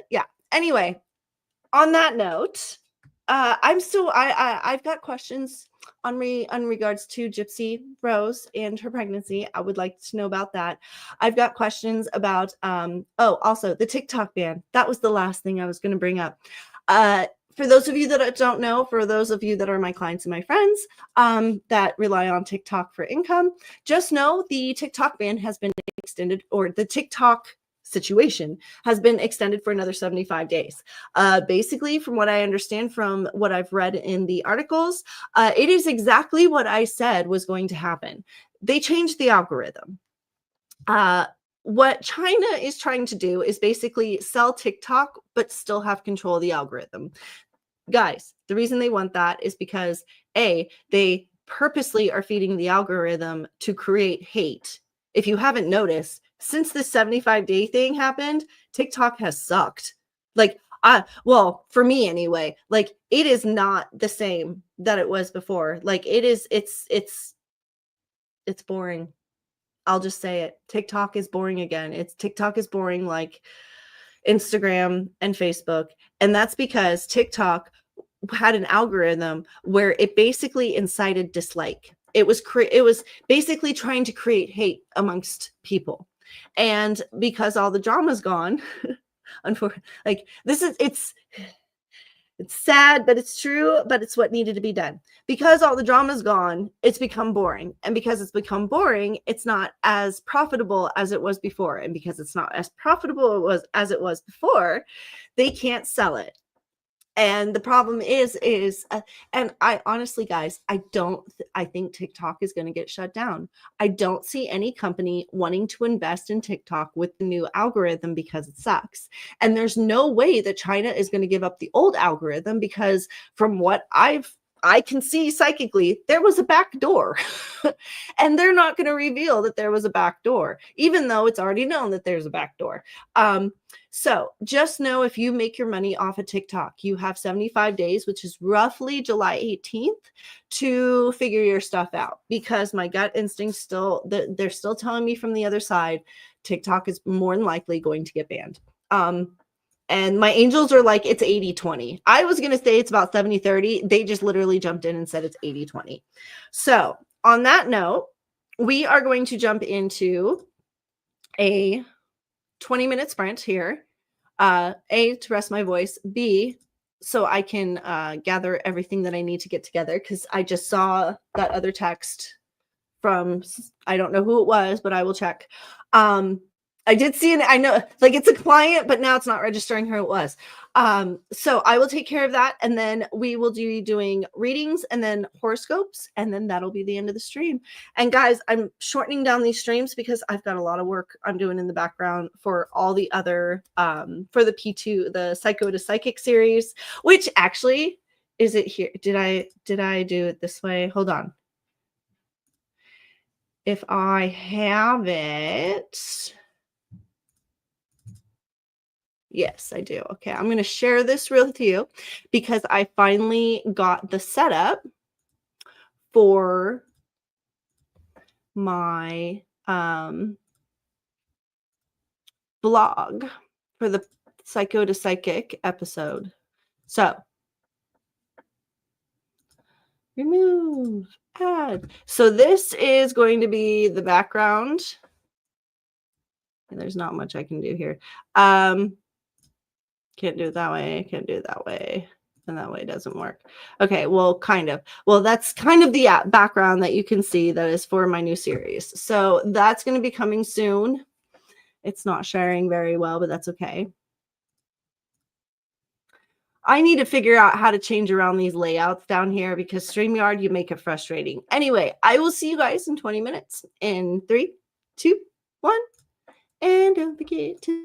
[SPEAKER 1] Yeah. Anyway, on that note, I've got questions on regards to Gypsy Rose and her pregnancy. I would like to know about that. I've got questions about also the TikTok ban. That was the last thing I was going to bring up. For those of you that don't know, for those of you that are my clients and my friends that rely on TikTok for income, just know the TikTok ban has been extended, or the TikTok situation has been extended for another 75 days. Basically, from what I understand from what I've read in the articles, it is exactly what I said was going to happen. They changed the algorithm. What China is trying to do is basically sell TikTok, but still have control of the algorithm. Guys, the reason they want that is because they purposely are feeding the algorithm to create hate. If you haven't noticed, since the 75-day thing happened, TikTok has sucked. Well, for me anyway, like, it is not the same that it was before. Like, it's boring. I'll just say it. TikTok is boring again. TikTok is boring like Instagram and Facebook. And that's because TikTok had an algorithm where it basically incited dislike. It was basically trying to create hate amongst people. And because all the drama's gone, unfortunately, like, it's sad, but it's true, but it's what needed to be done. Because all the drama's gone, it's become boring. And because it's become boring, it's not as profitable as it was before. And because it's not as profitable as it was before, they can't sell it. And the problem is, and I honestly, guys, I think TikTok is going to get shut down. I don't see any company wanting to invest in TikTok with the new algorithm because it sucks. And there's no way that China is going to give up the old algorithm, because from what I can see psychically, there was a back door. And they're not going to reveal that there was a back door, even though it's already known that there's a back door. So just know, if you make your money off of TikTok, you have 75 days, which is roughly July 18th, to figure your stuff out, because my gut instinct they're still telling me from the other side, TikTok is more than likely going to get banned. And my angels are like, it's 80-20. I was going to say it's about 70-30. They just literally jumped in and said it's 80-20. So on that note, we are going to jump into a 20-minute sprint here. A, to rest my voice. B, so I can gather everything that I need to get together, because I just saw that other text from, I don't know who it was, but I will check. I did see I know, like, it's a client, but now it's not registering who it was. So I will take care of that. And then we will be doing readings and then horoscopes. And then that'll be the end of the stream. And guys, I'm shortening down these streams because I've got a lot of work I'm doing in the background for all the other, for the P2, the Psycho to Psychic series, which actually, is it here? Did I do it this way? Hold on. If I have it. Yes, I do. Okay, I'm going to share this with you because I finally got the setup for my blog for the Psycho to Psychic episode. So, remove, add. So this is going to be the background. And there's not much I can do here. Can't do it that way. Can't do it that way. And that way doesn't work. Okay, well, kind of. Well, that's kind of the background that you can see that is for my new series. So that's going to be coming soon. It's not sharing very well, but that's okay. I need to figure out how to change around these layouts down here because StreamYard, you make it frustrating. Anyway, I will see you guys in 20 minutes. In 3, 2, 1. And don't forget to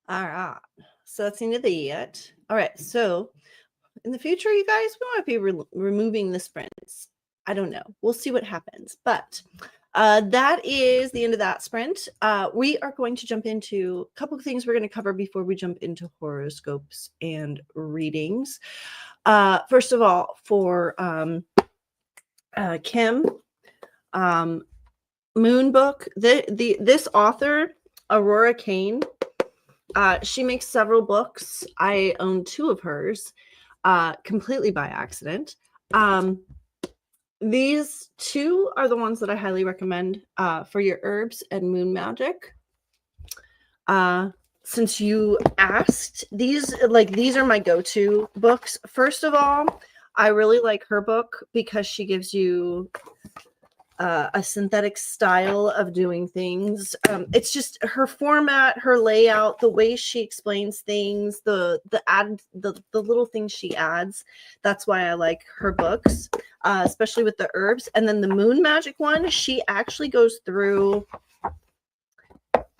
[SPEAKER 1] All right. So that's the end of that. All right. So in the future, you guys, we might be removing the sprints. I don't know. We'll see what happens. But that is the end of that sprint. We are going to jump into a couple of things we're going to cover before we jump into horoscopes and readings. First of all, for Kim, Moon Book, this author, Aurora Kane, she makes several books. I own 2 of hers, completely by accident. These 2 are the ones that I highly recommend for your herbs and moon magic. Since you asked, these are my go-to books. First of all, I really like her book because she gives you a synthetic style of doing things. It's just her format, her layout, the way she explains things, the little things she adds. That's why I like her books, especially with the herbs. And then the moon magic one, she actually goes through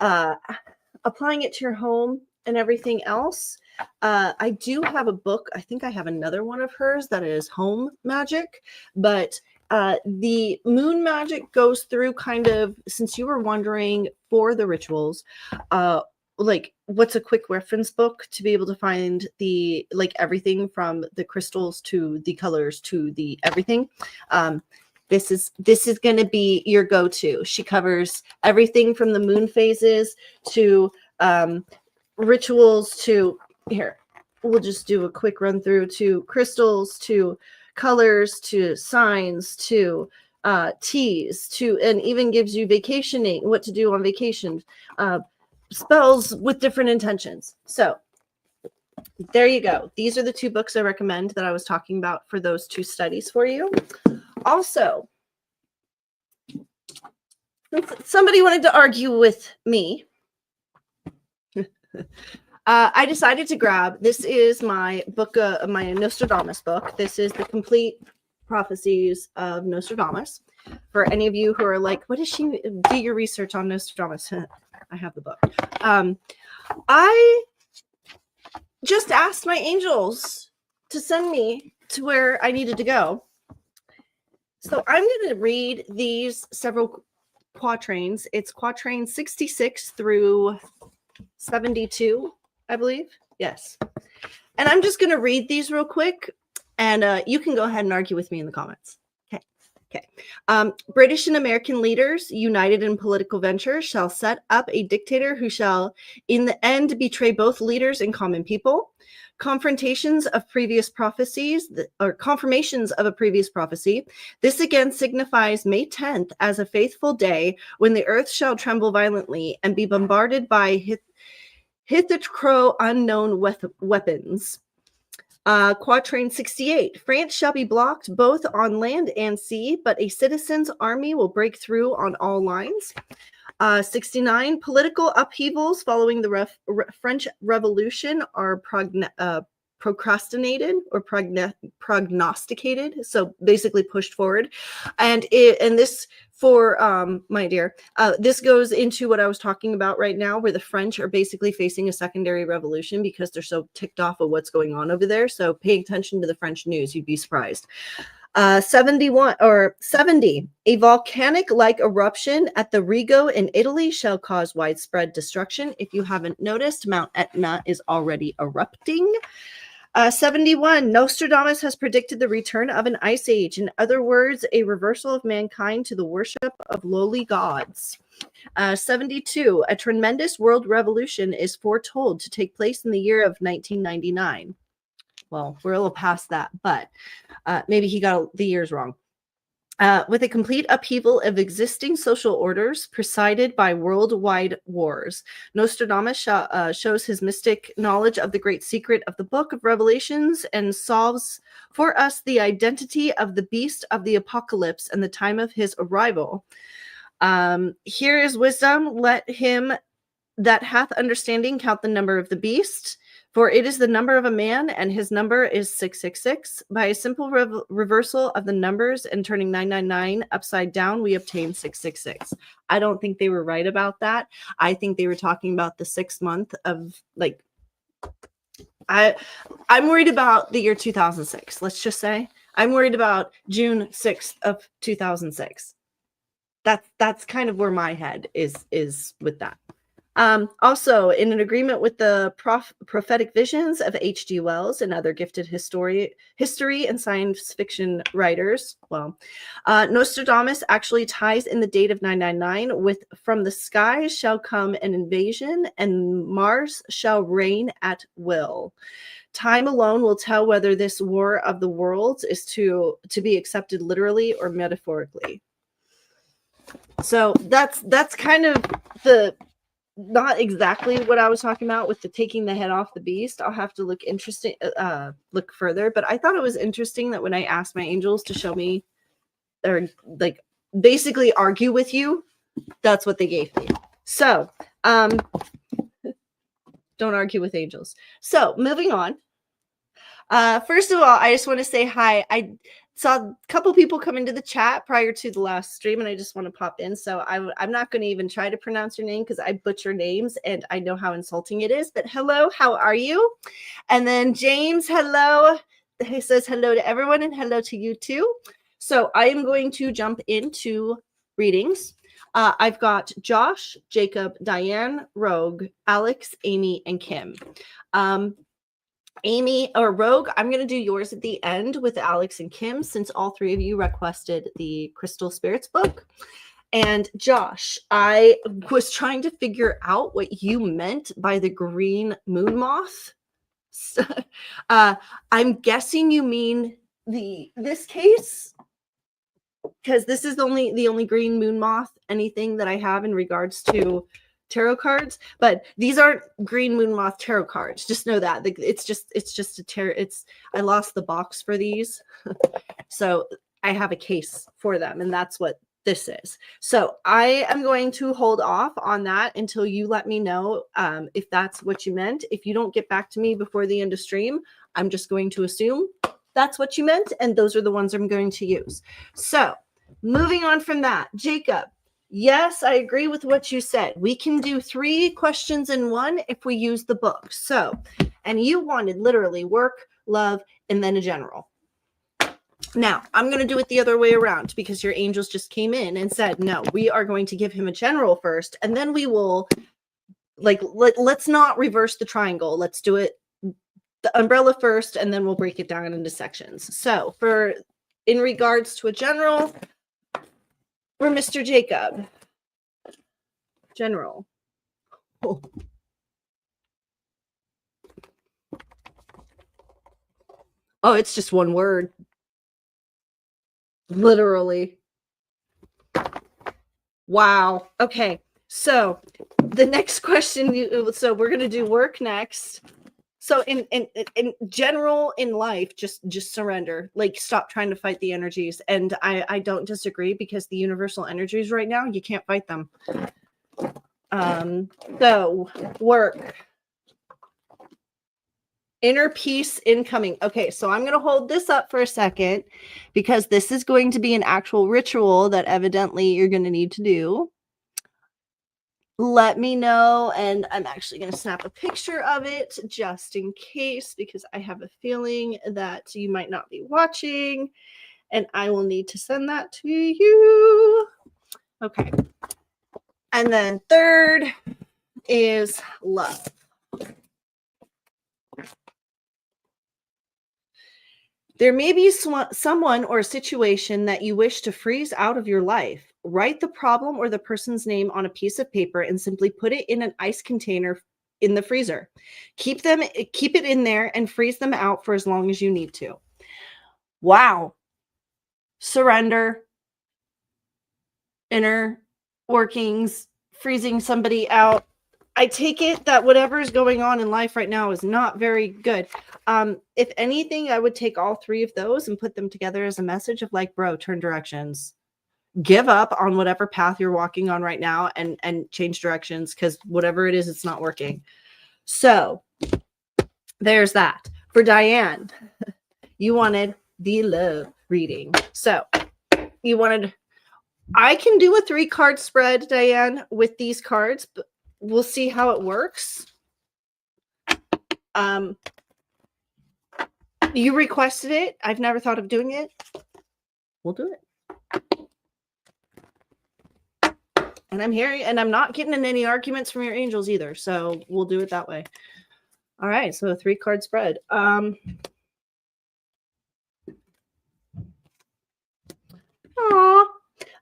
[SPEAKER 1] applying it to your home and everything else. I do have a book. I think I have another one of hers that is home magic, but the moon magic goes through kind of, since you were wondering for the rituals, like what's a quick reference book to be able to find the, like everything from the crystals to the colors to the everything. This is going to be your go-to. She covers everything from the moon phases to rituals to, here, we'll just do a quick run through, to crystals, to colors, to signs, to teas, to, and even gives you vacationing, what to do on vacation, spells with different intentions. So there you go. These are the 2 books I recommend that I was talking about for those 2 studies for you. Also, somebody wanted to argue with me. I decided to grab, this is my book, my Nostradamus book. This is the complete prophecies of Nostradamus. For any of you who are like, what does she do your research on Nostradamus? I have the book. I just asked my angels to send me to where I needed to go. So I'm going to read these several quatrains. It's quatrain 66 through 72, I believe. Yes. And I'm just going to read these real quick, and you can go ahead and argue with me in the comments. Okay. British and American leaders, united in political venture, shall set up a dictator who shall, in the end, betray both leaders and common people. Confrontations of previous prophecies, or confirmations of a previous prophecy. This again signifies May 10th as a faithful day when the earth shall tremble violently and be bombarded by hitherto unknown weapons. Quatrain 68. France shall be blocked both on land and sea, but a citizen's army will break through on all lines. 69. Political upheavals following the French Revolution are procrastinated or prognosticated, so basically pushed forward. And this, for my dear, this goes into what I was talking about right now, where the French are basically facing a secondary revolution because they're so ticked off of what's going on over there. So pay attention to the French news, you'd be surprised. 71 or 70. A volcanic-like eruption at the Rigo in Italy shall cause widespread destruction. If you haven't noticed, Mount Etna is already erupting. 71. Nostradamus has predicted the return of an ice age. In other words, a reversal of mankind to the worship of lowly gods. 72. A tremendous world revolution is foretold to take place in the year of 1999. Well, we're a little past that, but maybe he got the years wrong. With a complete upheaval of existing social orders presided by worldwide wars. Nostradamus shows his mystic knowledge of the great secret of the Book of Revelations and solves for us the identity of the beast of the apocalypse and the time of his arrival. Here is wisdom. Let him that hath understanding count the number of the beast. For it is the number of a man, and his number is 666. By a simple reversal of the numbers and turning 999 upside down, we obtain 666. I don't think they were right about that. I think they were talking about the 6th month of, like, I'm worried about the year 2006. Let's just say I'm worried about June 6th of 2006. That's kind of where my head is with that. Also, in an agreement with the prophetic visions of H.G. Wells and other gifted history and science fiction writers, Nostradamus actually ties in the date of 999 with "From the skies shall come an invasion, and Mars shall reign at will. Time alone will tell whether this war of the worlds is to be accepted literally or metaphorically." So that's kind of the not exactly what I was talking about with the taking the head off the beast. I'll have to look further, but I thought it was interesting that when I asked my angels to show me or like basically argue with you, that's what they gave me. So, don't argue with angels. So, moving on. First of all, I just want to say hi. I saw a couple people come into the chat prior to the last stream, and I just want to pop in. So I'm not going to even try to pronounce your name because I butcher names and I know how insulting it is. But hello, how are you? And then James, hello. He says hello to everyone and hello to you too. So I am going to jump into readings. I've got Josh, Jacob, Diane, Rogue, Alex, Amy, and Kim. Amy or Rogue, I'm going to do yours at the end with Alex and Kim, since all three of you requested the Crystal Spirits book. And Josh, I was trying to figure out what you meant by the green moon moth. I'm guessing you mean this case, because this is the only green moon moth anything that I have in regards to tarot cards, but these aren't green moon moth tarot cards. Just know that it's just a tarot. I lost the box for these, so I have a case for them, and that's what this is. So I am going to hold off on that until you let me know if that's what you meant. If you don't get back to me before the end of stream, I'm just going to assume that's what you meant, and those are the ones I'm going to use. So moving on from that, Jacob. Yes, I agree with what you said. We can do 3 questions in one if we use the book. So, and you wanted literally work, love, and then a general. Now, I'm going to do it the other way around because your angels just came in and said, no, we are going to give him a general first, and then we will, let's not reverse the triangle. Let's do it the umbrella first, and then we'll break it down into sections. So, in regards to a general, for Mr. Jacob. General. Oh. It's just one word. Literally. Wow. Okay. So the next question, so we're going to do work next. So in general in life, just surrender. Like, stop trying to fight the energies. And I don't disagree, because the universal energies right now, you can't fight them. So work. Inner peace incoming. Okay, so I'm going to hold this up for a second, because this is going to be an actual ritual that evidently you're going to need to do. Let me know, and I'm actually going to snap a picture of it just in case, because I have a feeling that you might not be watching, and I will need to send that to you. Okay. And then third is love. There may be someone or a situation that you wish to freeze out of your life. Write the problem or the person's name on a piece of paper and simply put it in an ice container in the freezer. Keep it in there and freeze them out for as long as you need to. Wow. Surrender. Inner workings. Freezing somebody out. I take it that whatever is going on in life right now is not very good. If anything, I would take all 3 of those and put them together as a message of like, bro, turn directions. Give up on whatever path you're walking on right now and change directions, because whatever it is, it's not working. So there's that. For Diane, you wanted the love reading. So you wanted, I can do a 3-card spread, Diane, with these cards, but we'll see how it works. You requested it. I've never thought of doing it. We'll do it. And I'm hearing, and I'm not getting in any arguments from your angels either. So we'll do it that way. All right. So a 3-card spread. Aw.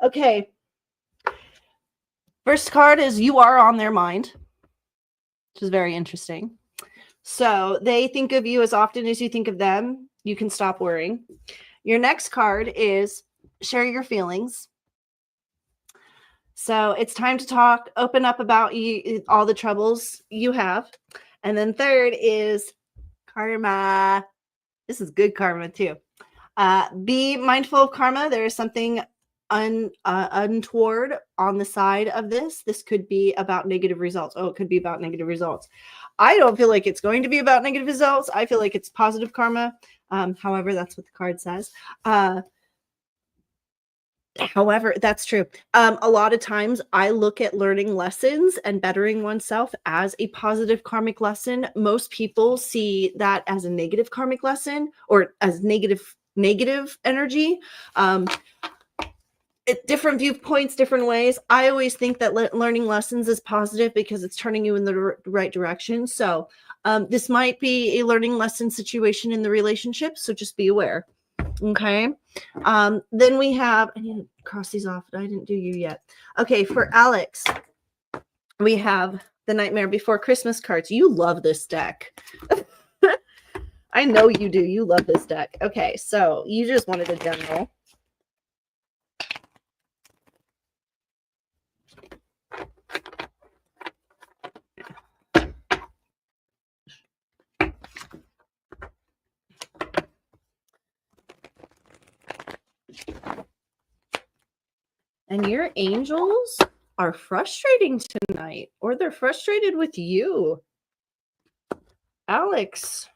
[SPEAKER 1] Okay. First card is you are on their mind, which is very interesting. So they think of you as often as you think of them. You can stop worrying. Your next card is share your feelings. So it's time to talk, open up about you, all the troubles you have. And then third is karma. This is good karma too. Be mindful of karma. There is something untoward on the side of this. This could be about negative results. Oh, it could be about negative results. I don't feel like it's going to be about negative results. I feel like it's positive karma. However, that's what the card says. However, that's true. A lot of times I look at learning lessons and bettering oneself as a positive karmic lesson. Most people see that as a negative karmic lesson or as negative energy. Different viewpoints, different ways. I always think that learning lessons is positive because it's turning you in the right direction. So this might be a learning lesson situation in the relationship. So just be aware. Okay. Then we have, I need to cross these off. I didn't do you yet. Okay. For Alex, we have the Nightmare Before Christmas cards. You love this deck. I know you do. You love this deck. Okay. So you just wanted a general. And your angels are frustrating tonight, or they're frustrated with you. Alex.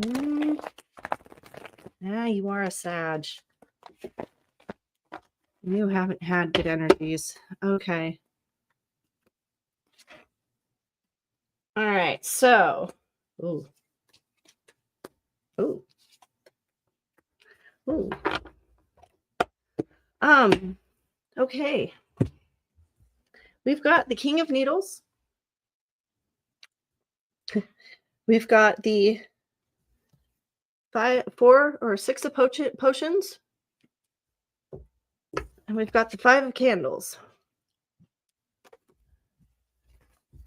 [SPEAKER 1] You are a Sag. You haven't had good energies. Okay. All right. So, ooh. Okay. We've got the King of Needles. We've got the 4 or 6 of potions. And we've got the 5 of candles.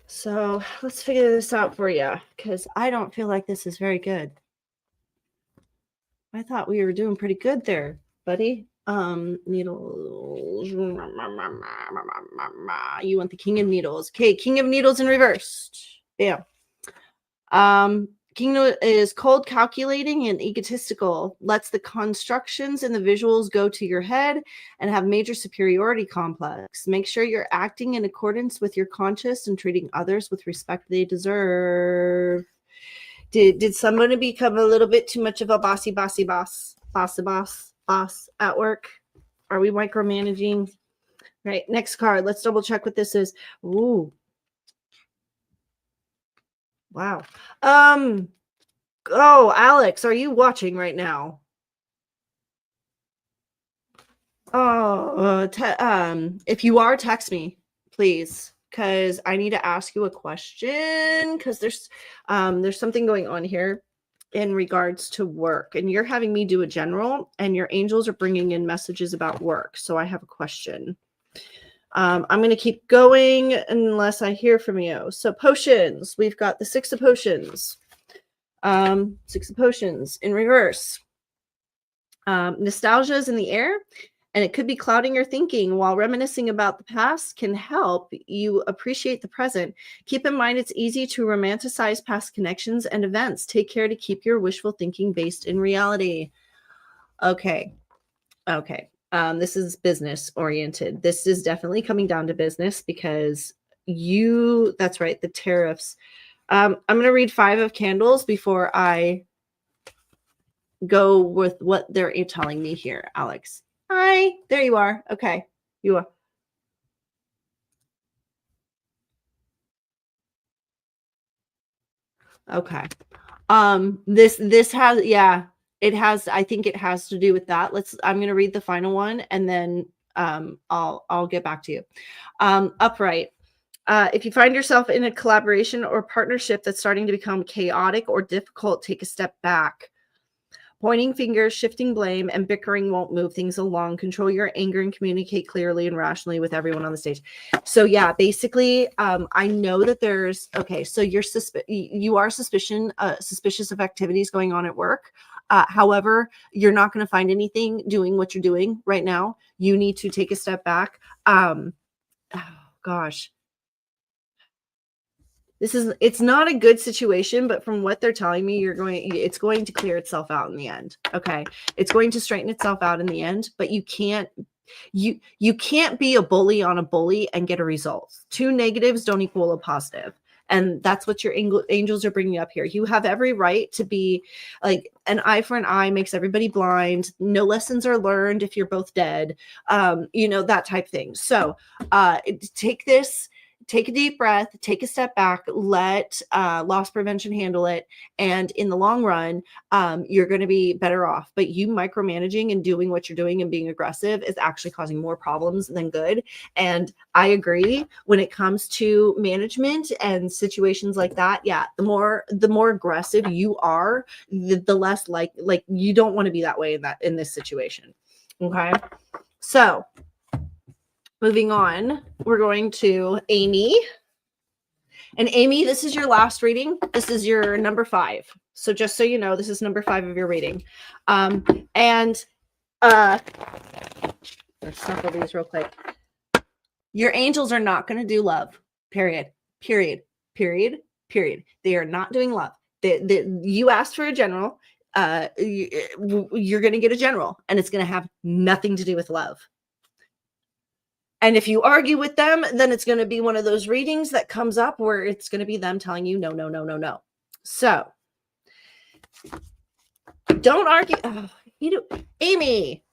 [SPEAKER 1] So let's figure this out for you, because I don't feel like this is very good. I thought we were doing pretty good there, buddy. Needles. You want the King of Needles. Okay, King of Needles in reverse. Bam. King is cold, calculating, and egotistical. Lets the constructions and the visuals go to your head and have major superiority complex. Make sure you're acting in accordance with your conscience and treating others with respect they deserve. Did somebody become a little bit too much of a boss at work? Are we micromanaging? Right, next card. Let's double check what this is. Ooh. Wow. Oh, Alex, are you watching right now? Oh, if you are, text me, please, because I need to ask you a question, because there's something going on here in regards to work, and you're having me do a general, and your angels are bringing in messages about work. So I have a question. I'm going to keep going unless I hear from you. So potions, we've got the 6 of potions. 6 of potions in reverse. Nostalgia is in the air, and it could be clouding your thinking. While reminiscing about the past can help you appreciate the present, keep in mind it's easy to romanticize past connections and events. Take care to keep your wishful thinking based in reality. Okay. This is business oriented. This is definitely coming down to business because that's right, the tariffs. I'm going to read 5 of candles before I go with what they're telling me here, Alex. Hi, there you are. Okay, you are. Okay. This has, yeah, it has, I think it has to do with that. I'm going to read the final one and then I'll get back to you. Upright. If you find yourself in a collaboration or partnership that's starting to become chaotic or difficult, take a step back. Pointing fingers, shifting blame, and bickering won't move things along. Control your anger and communicate clearly and rationally with everyone on the stage. So yeah, basically, I know that there's, okay, so you are suspicious of activities going on at work. However, you're not going to find anything doing what you're doing right now. You need to take a step back. Oh, gosh. It's not a good situation, but from what they're telling me, it's going to clear itself out in the end. Okay. It's going to straighten itself out in the end, but you can't be a bully on a bully and get a result. 2 negatives don't equal a positive. And that's what your angels are bringing up here. You have every right to be like, an eye for an eye makes everybody blind. No lessons are learned if you're both dead. That type thing. So take a deep breath, take a step back, let loss prevention handle it. And in the long run, you're going to be better off. But you micromanaging and doing what you're doing and being aggressive is actually causing more problems than good. And I agree, when it comes to management and situations like that, yeah, the more aggressive you are, the less like you don't want to be that way in this situation. Okay. So moving on, we're going to Amy. And Amy, this is your last reading. This is your number 5. So just so you know, this is number 5 of your reading. Let's shuffle these real quick. Your angels are not going to do love. Period. Period. Period. Period. They are not doing love. You asked for a general. You're going to get a general, and it's going to have nothing to do with love. And if you argue with them, then it's going to be one of those readings that comes up where it's going to be them telling you, no, no, no, no, no. So don't argue. Oh, Amy.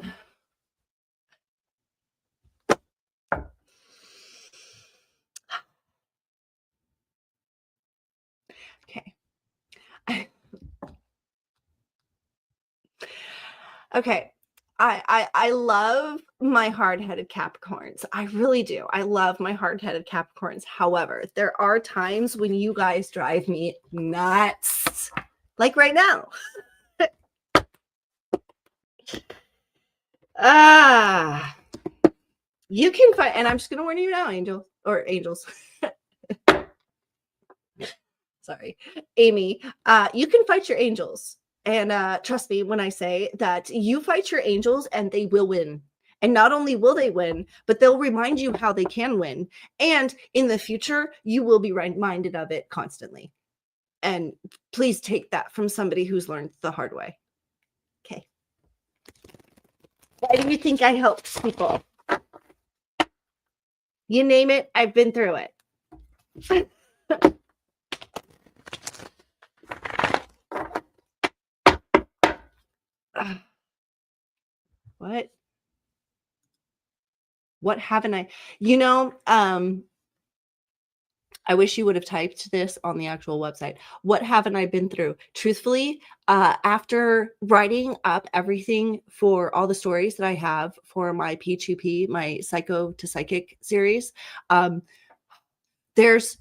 [SPEAKER 1] Okay. Okay. I love my hard-headed Capricorns. I really do. I love my hard-headed Capricorns. However, there are times when you guys drive me nuts. Like right now. You can fight, and I'm just gonna warn you now, angels. Sorry, Amy. You can fight your angels. And trust me when I say that you fight your angels and they will win. And not only will they win, but they'll remind you how they can win. And in the future, you will be reminded of it constantly. And please take that from somebody who's learned the hard way. Okay. Why do you think I helped people? You name it, I've been through it. What haven't I? I wish you would have typed this on the actual website. What haven't I been through? Truthfully, after writing up everything for all the stories that I have for my P2P, my Psycho to Psychic series, there's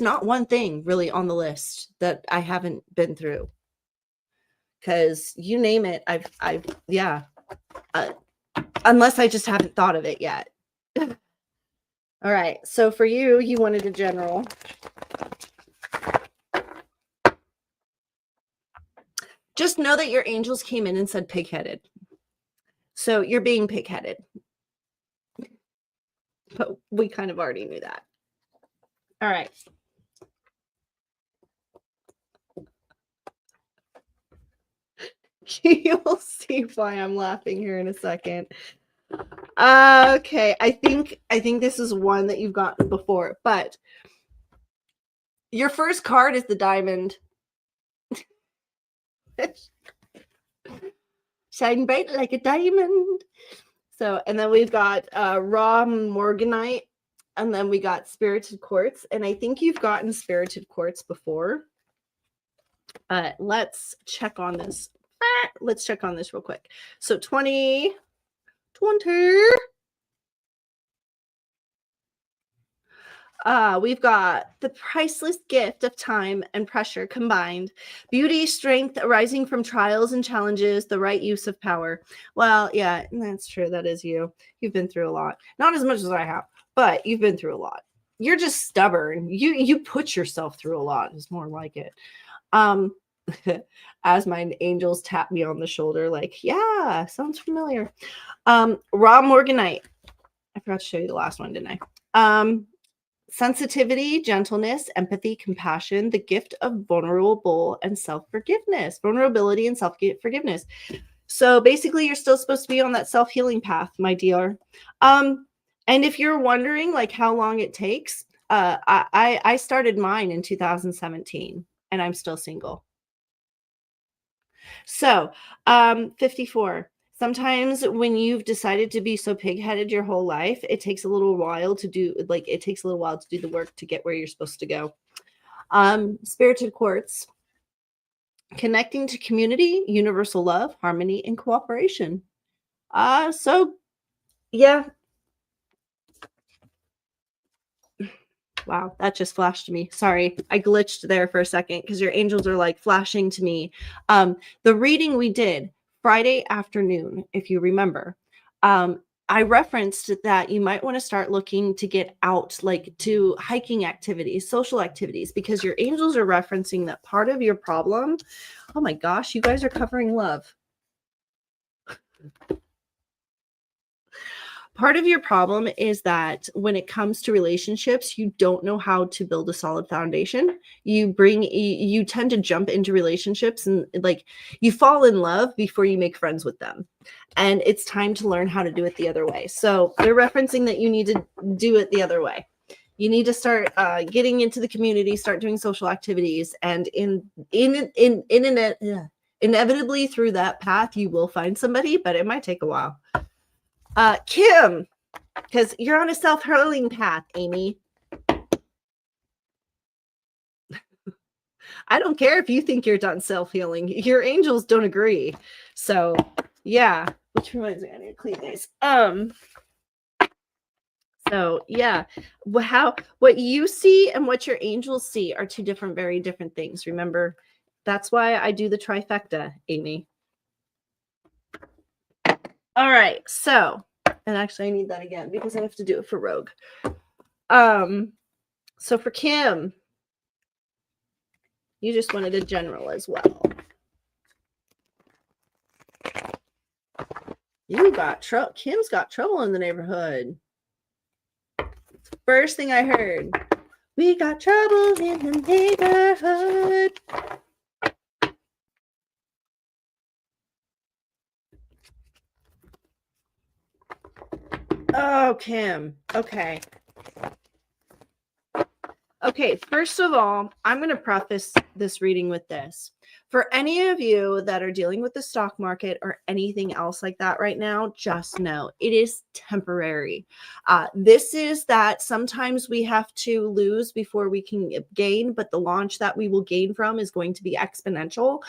[SPEAKER 1] not one thing really on the list that I haven't been through. Because you name it, unless I just haven't thought of it yet. All right. So for you wanted a general. Just know that your angels came in and said pig-headed. So you're being pig-headed. But we kind of already knew that. All right. You'll see why I'm laughing here in a second. Okay, I think this is one that you've gotten before, but your first card is the diamond. Shine bright like a diamond. So, and then we've got raw morganite, and then we got spirited quartz, and I think you've gotten spirited quartz before. Let's check on this. Let's check on this real quick. So 20. We've got the priceless gift of time and pressure combined. Beauty, strength arising from trials and challenges, the right use of power. Well, yeah, that's true. That is you. You've been through a lot. Not as much as I have, but you've been through a lot. You're just stubborn. You put yourself through a lot is more like it. As my angels tap me on the shoulder, like, yeah, sounds familiar. Raw morganite. I forgot to show you the last one, didn't I? Sensitivity, gentleness, empathy, compassion, the gift of vulnerable and self-forgiveness. Vulnerability and self-forgiveness. So basically, you're still supposed to be on that self-healing path, my dear. And if you're wondering like how long it takes, I started mine in 2017 and I'm still single. So 54. Sometimes when you've decided to be so pig-headed your whole life, it takes a little while to do the work to get where you're supposed to go. Spirited quartz. Connecting to community, universal love, harmony, and cooperation. So yeah. Wow, that just flashed to me. Sorry, I glitched there for a second because your angels are like flashing to me. The reading we did Friday afternoon, if you remember, I referenced that you might want to start looking to get out, like to hiking activities, social activities, because your angels are referencing that part of your problem. Oh my gosh, you guys are covering love. Part of your problem is that when it comes to relationships, you don't know how to build a solid foundation. You tend to jump into relationships and like you fall in love before you make friends with them. And it's time to learn how to do it the other way. So they're referencing that you need to do it the other way. You need to start getting into the community, start doing social activities, and inevitably through that path, you will find somebody, but it might take a while. Kim, because you're on a self-healing path, Amy. I don't care if you think you're done self-healing. Your angels don't agree. So, yeah. Which reminds me, I need to clean these. So, yeah. What you see and what your angels see are two very different things. Remember, that's why I do the trifecta, Amy. All right. So, and actually I need that again because I have to do it for Rogue. So for Kim, you just wanted a general as well. You got trouble. Kim's got trouble in the neighborhood. First thing I heard, we got trouble in the neighborhood. Oh, Kim. Okay. Okay, first of all, I'm going to preface this reading with this. For any of you that are dealing with the stock market or anything else like that right now, just know it is temporary. This is that sometimes we have to lose before we can gain, but the launch that we will gain from is going to be exponential.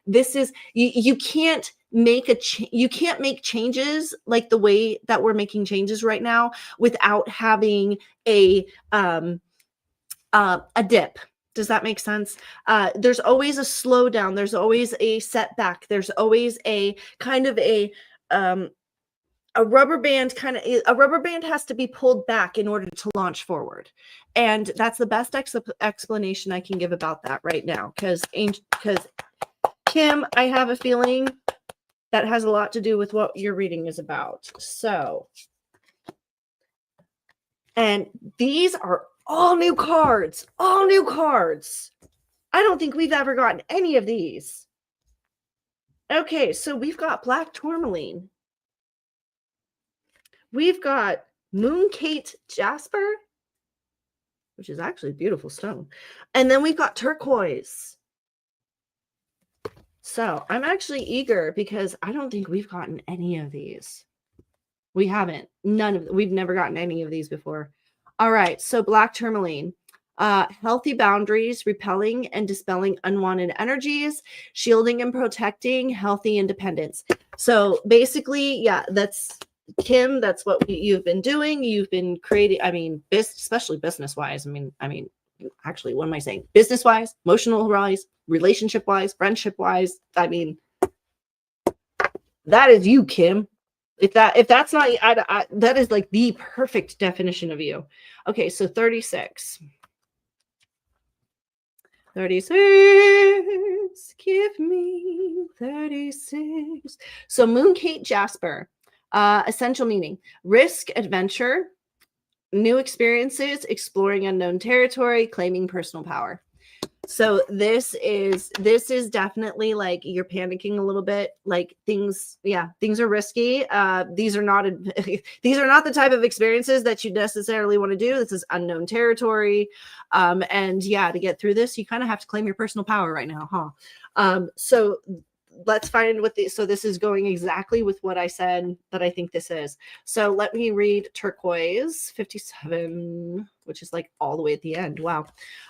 [SPEAKER 1] This is, you can't make you can't make changes like the way that we're making changes right now without having a dip. Does that make sense? There's always a slowdown. There's always a setback. There's always a kind of a rubber band a rubber band has to be pulled back in order to launch forward. And that's the best explanation I can give about that right now. Because Kim, I have a feeling that has a lot to do with what your reading is about. So, and these are all new cards. All new cards. I don't think we've ever gotten any of these. Okay, so we've got black tourmaline. we've got Mooncate Jasper, which is actually a beautiful stone. And then we've got turquoise. So I'm actually eager because I don't think we've gotten any of these. We haven't. We've never gotten any of these before. All right. So black tourmaline. Healthy boundaries, repelling and dispelling unwanted energies, shielding and protecting, healthy independence. So basically, yeah, that's Kim. That's what you've been doing. You've been creating, I mean, especially business-wise. I mean, actually, what am I saying? Business-wise, emotional-wise, relationship-wise, friendship-wise. I mean, that is you, Kim. If that's not, that is like the perfect definition of you. Okay, so 36. 36, give me 36. So Mooncate Jasper, essential meaning, risk, adventure, new experiences, exploring unknown territory, claiming personal power. So this is definitely like you're panicking a little bit, like things are risky. These are not the type of experiences that you necessarily want to do. This is unknown territory. And yeah, to get through this, you kind of have to claim your personal power right now, huh? So let's find what so this is going exactly with what I said that I think this is. So let me read turquoise 57, which is like all the way at the end. Wow.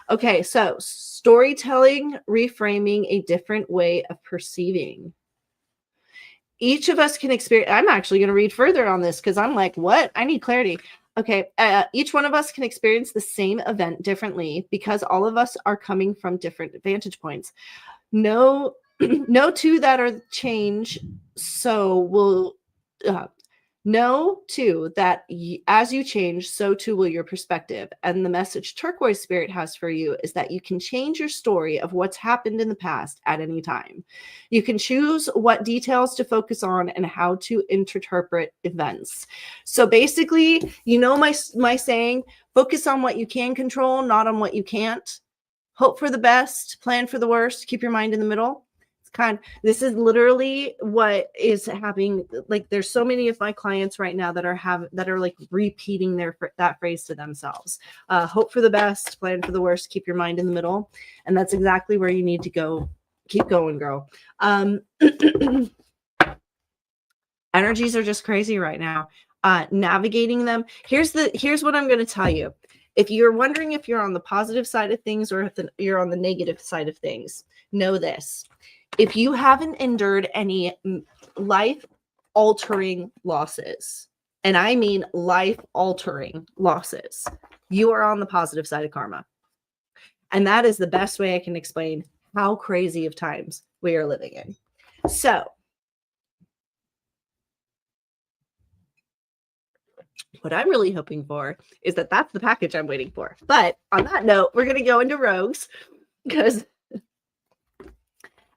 [SPEAKER 1] Okay. So storytelling, reframing a different way of perceiving. Each of us can experience, I'm actually going to read further on this because I'm like, what? I need clarity. Okay. Each one of us can experience the same event differently because all of us are coming from different vantage points. No two that are change. So will know too that as you change, so too will your perspective. And the message Turquoise Spirit has for you is that you can change your story of what's happened in the past at any time. You can choose what details to focus on and how to interpret events. So basically, you know my saying, focus on what you can control, not on what you can't. Hope for the best, plan for the worst, keep your mind in the middle. This is literally what is happening. Like there's so many of my clients right now that are like repeating that phrase to themselves. Hope for the best, plan for the worst, keep your mind in the middle. And that's exactly where you need to go. Keep going, girl. Energies are just crazy right now. Navigating them. Here's what I'm going to tell you. If you're wondering if you're on the positive side of things or if you're on the negative side of things, know this. If you haven't endured any life-altering losses, and I mean life-altering losses, you are on the positive side of karma. And that is the best way I can explain how crazy of times we are living in. So, what I'm really hoping for is that that's the package I'm waiting for. But on that note, we're going to go into rogues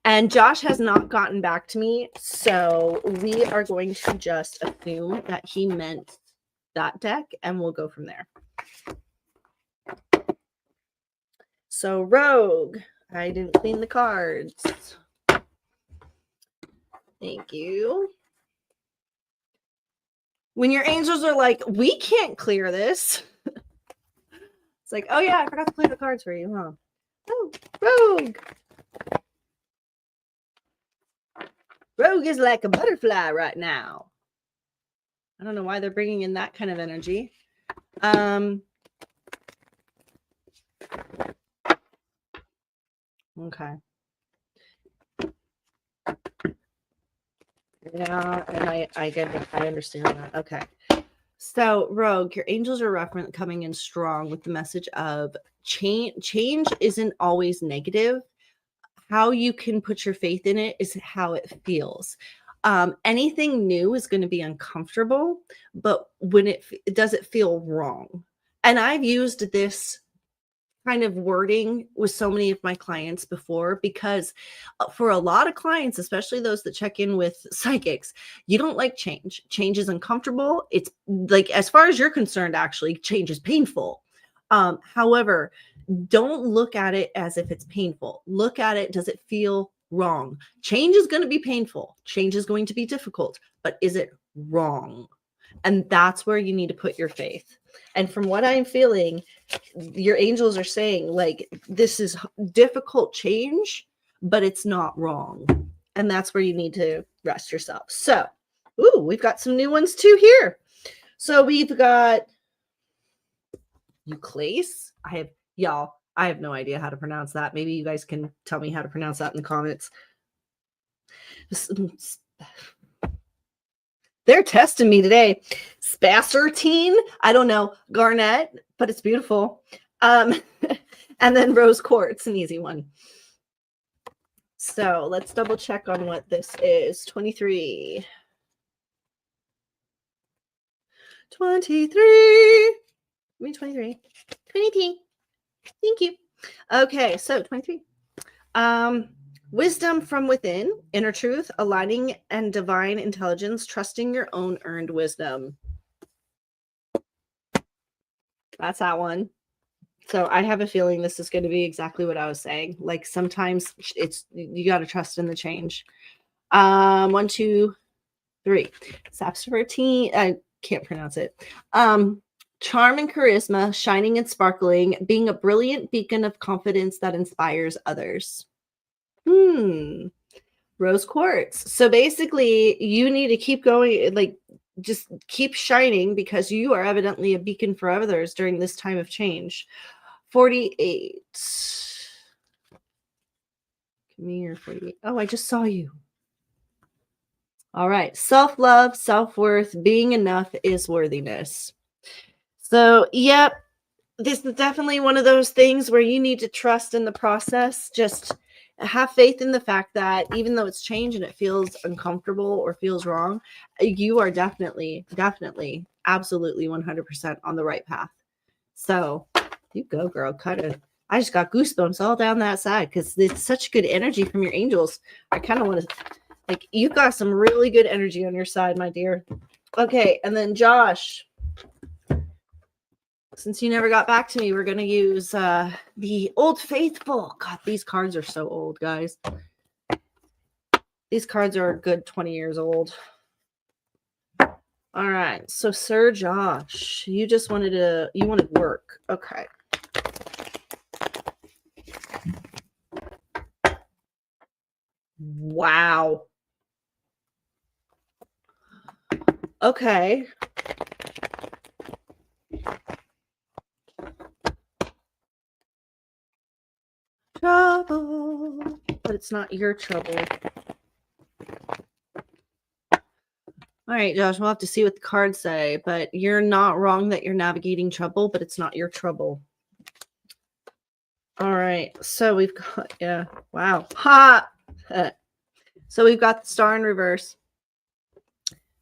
[SPEAKER 1] and Josh has not gotten back to me. So we are going to just assume that he meant that deck and we'll go from there. So rogue, I didn't clean the cards. Thank you. When your angels are like, we can't clear this. It's like, oh yeah, I forgot to clear the cards for you, huh? Oh, rogue. Rogue is like a butterfly right now. I don't know why they're bringing in that kind of energy. Okay. Yeah, and I get it. I understand that. Okay. So, Rogue, your angels are coming in strong with the message of change. Change isn't always negative. How you can put your faith in it is how it feels. Anything new is going to be uncomfortable, but when it does it feel wrong. And I've used this kind of wording with so many of my clients before, because for a lot of clients, especially those that check in with psychics, you don't like change. Change is uncomfortable. It's like, as far as you're concerned, actually, change is painful. However, don't look at it as if it's painful. Look at it, does it feel wrong? Change is going to be painful. Change is going to be difficult, but is it wrong? And that's where you need to put your faith. And from what I'm feeling, your angels are saying, like, this is difficult change, but it's not wrong. And that's where you need to rest yourself. So, ooh, we've got some new ones too here. So we've got Euclase. I have no idea how to pronounce that. Maybe you guys can tell me how to pronounce that in the comments. They're testing me today. Spassertine, I don't know. Garnet, but it's beautiful. And then rose quartz, an easy one. So let's double check on what this is. 23. 23. 23. Thank you. Okay, so 23. Wisdom from within, inner truth, aligning and divine intelligence, trusting your own earned wisdom. That's that one. So I have a feeling this is going to be exactly what I was saying. Like sometimes you got to trust in the change. 1, 2, 3. Sapphire-tine. I can't pronounce it. Charm and charisma, shining and sparkling, being a brilliant beacon of confidence that inspires others. Rose quartz. So basically, you need to keep going, like just keep shining because you are evidently a beacon for others during this time of change. 48. Come here, 48. Oh, I just saw you. All right. Self-love, self-worth, being enough is worthiness. So, yep, this is definitely one of those things where you need to trust in the process. Just have faith in the fact that even though it's change and it feels uncomfortable or feels wrong, you are definitely, absolutely 100% on the right path. So you go, girl. I just got goosebumps all down that side because it's such good energy from your angels. I kind of want to, like, you've got some really good energy on your side, my dear. Okay, and then Josh. Since you never got back to me, we're going to use the Old Faithful. God, these cards are so old, guys. These cards are a good 20 years old. All right. So, Sir Josh, you wanted work. Okay. Wow. Okay. Trouble, but it's not your trouble. All right, Josh, we'll have to see what the cards say, but you're not wrong that you're navigating trouble, but it's not your trouble. All right, so we've got, wow. Ha! So we've got the Star in reverse.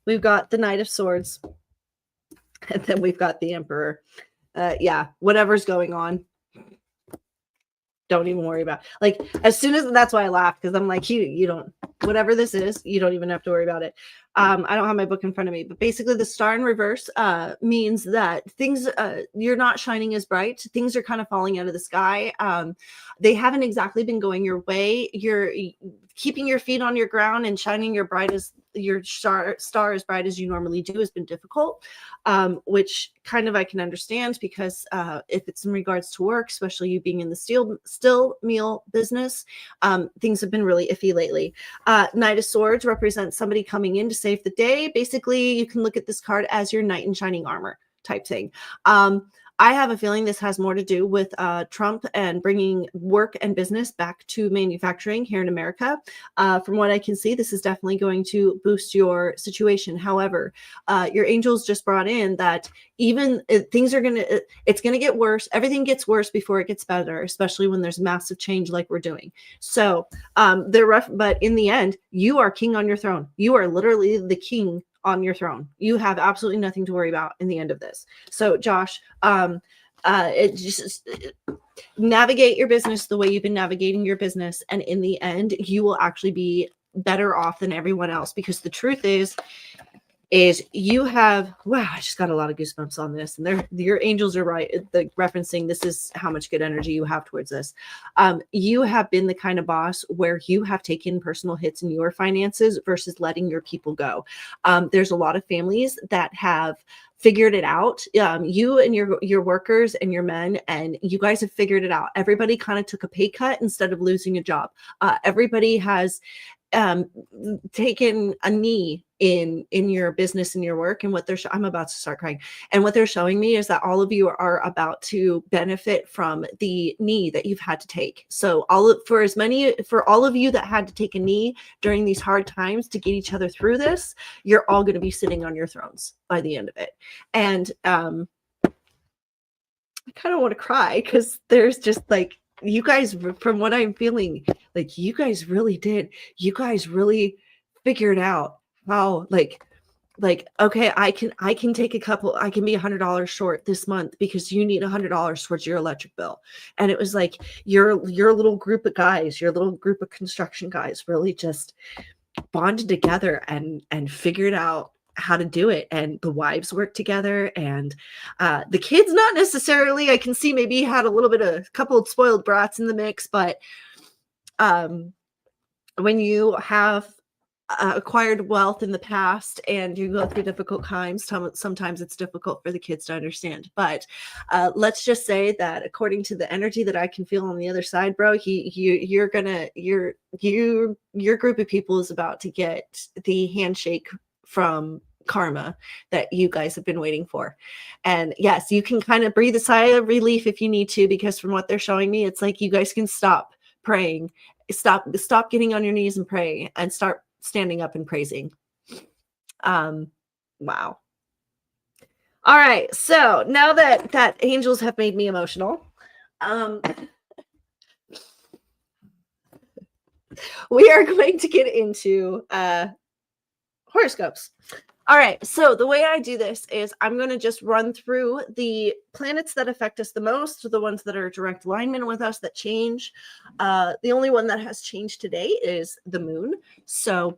[SPEAKER 1] We've got the Knight of Swords. And then we've got the Emperor. Whatever's going on. Don't even worry about it. Like, as soon as, that's why I laugh, because I'm like, you don't, whatever this is, you don't even have to worry about it. I don't have my book in front of me, but basically the Star in reverse means that things, you're not shining as bright. Things are kind of falling out of the sky. They haven't exactly been going your way. You're keeping your feet on your ground and shining your star as bright as you normally do has been difficult, which kind of I can understand because if it's in regards to work, especially you being in the still meal business, things have been really iffy lately. Knight of Swords represents somebody coming in to save the day. Basically, you can look at this card as your knight in shining armor type thing. I have a feeling this has more to do with Trump and bringing work and business back to manufacturing here in America. From what I can see, this is definitely going to boost your situation. However, your angels just brought in that even things are it's going to get worse. Everything gets worse before it gets better, especially when there's massive change like we're doing. So but in the end, you are king on your throne. You are literally the king on your throne. You have absolutely nothing to worry about in the end of this. So Josh, navigate your business the way you've been navigating your business. And in the end, you will actually be better off than everyone else, because the truth is is you have, wow, I just got a lot of goosebumps on this, and your angels are right, referencing this is how much good energy you have towards this. You have been the kind of boss where you have taken personal hits in your finances versus letting your people go. There's a lot of families that have figured it out. You and your workers and your men, and you guys have figured it out. Everybody kind of took a pay cut instead of losing a job. Everybody has taken a knee in your business and your work, and what they're I'm about to start crying, and what they're showing me is that all of you are about to benefit from the knee that you've had to take. So for all of you that had to take a knee during these hard times to get each other through this, you're all going to be sitting on your thrones by the end of it. And I kind of want to cry because there's just like, you guys, from what I'm feeling, like you guys really figured out how, like, okay, I can take I can be $100 short this month because you need $100 towards your electric bill. And it was like your little group of guys, your little group of construction guys really just bonded together and figured out how to do it. And the wives worked together, and the kids, not necessarily, I can see maybe had a couple of spoiled brats in the mix, but when you have acquired wealth in the past and you go through difficult times, sometimes it's difficult for the kids to understand. But let's just say that according to the energy that I can feel on the other side, bro, your group of people is about to get the handshake from karma that you guys have been waiting for. And yes, you can kind of breathe a sigh of relief if you need to, because from what they're showing me, it's like you guys can stop praying, stop getting on your knees and pray, and start standing up and praising. Wow. All right, so now that angels have made me emotional, we are going to get into horoscopes. All right, so the way I do this is I'm going to just run through the planets that affect us the most, the ones that are direct alignment with us that change. The only one that has changed today is the moon. So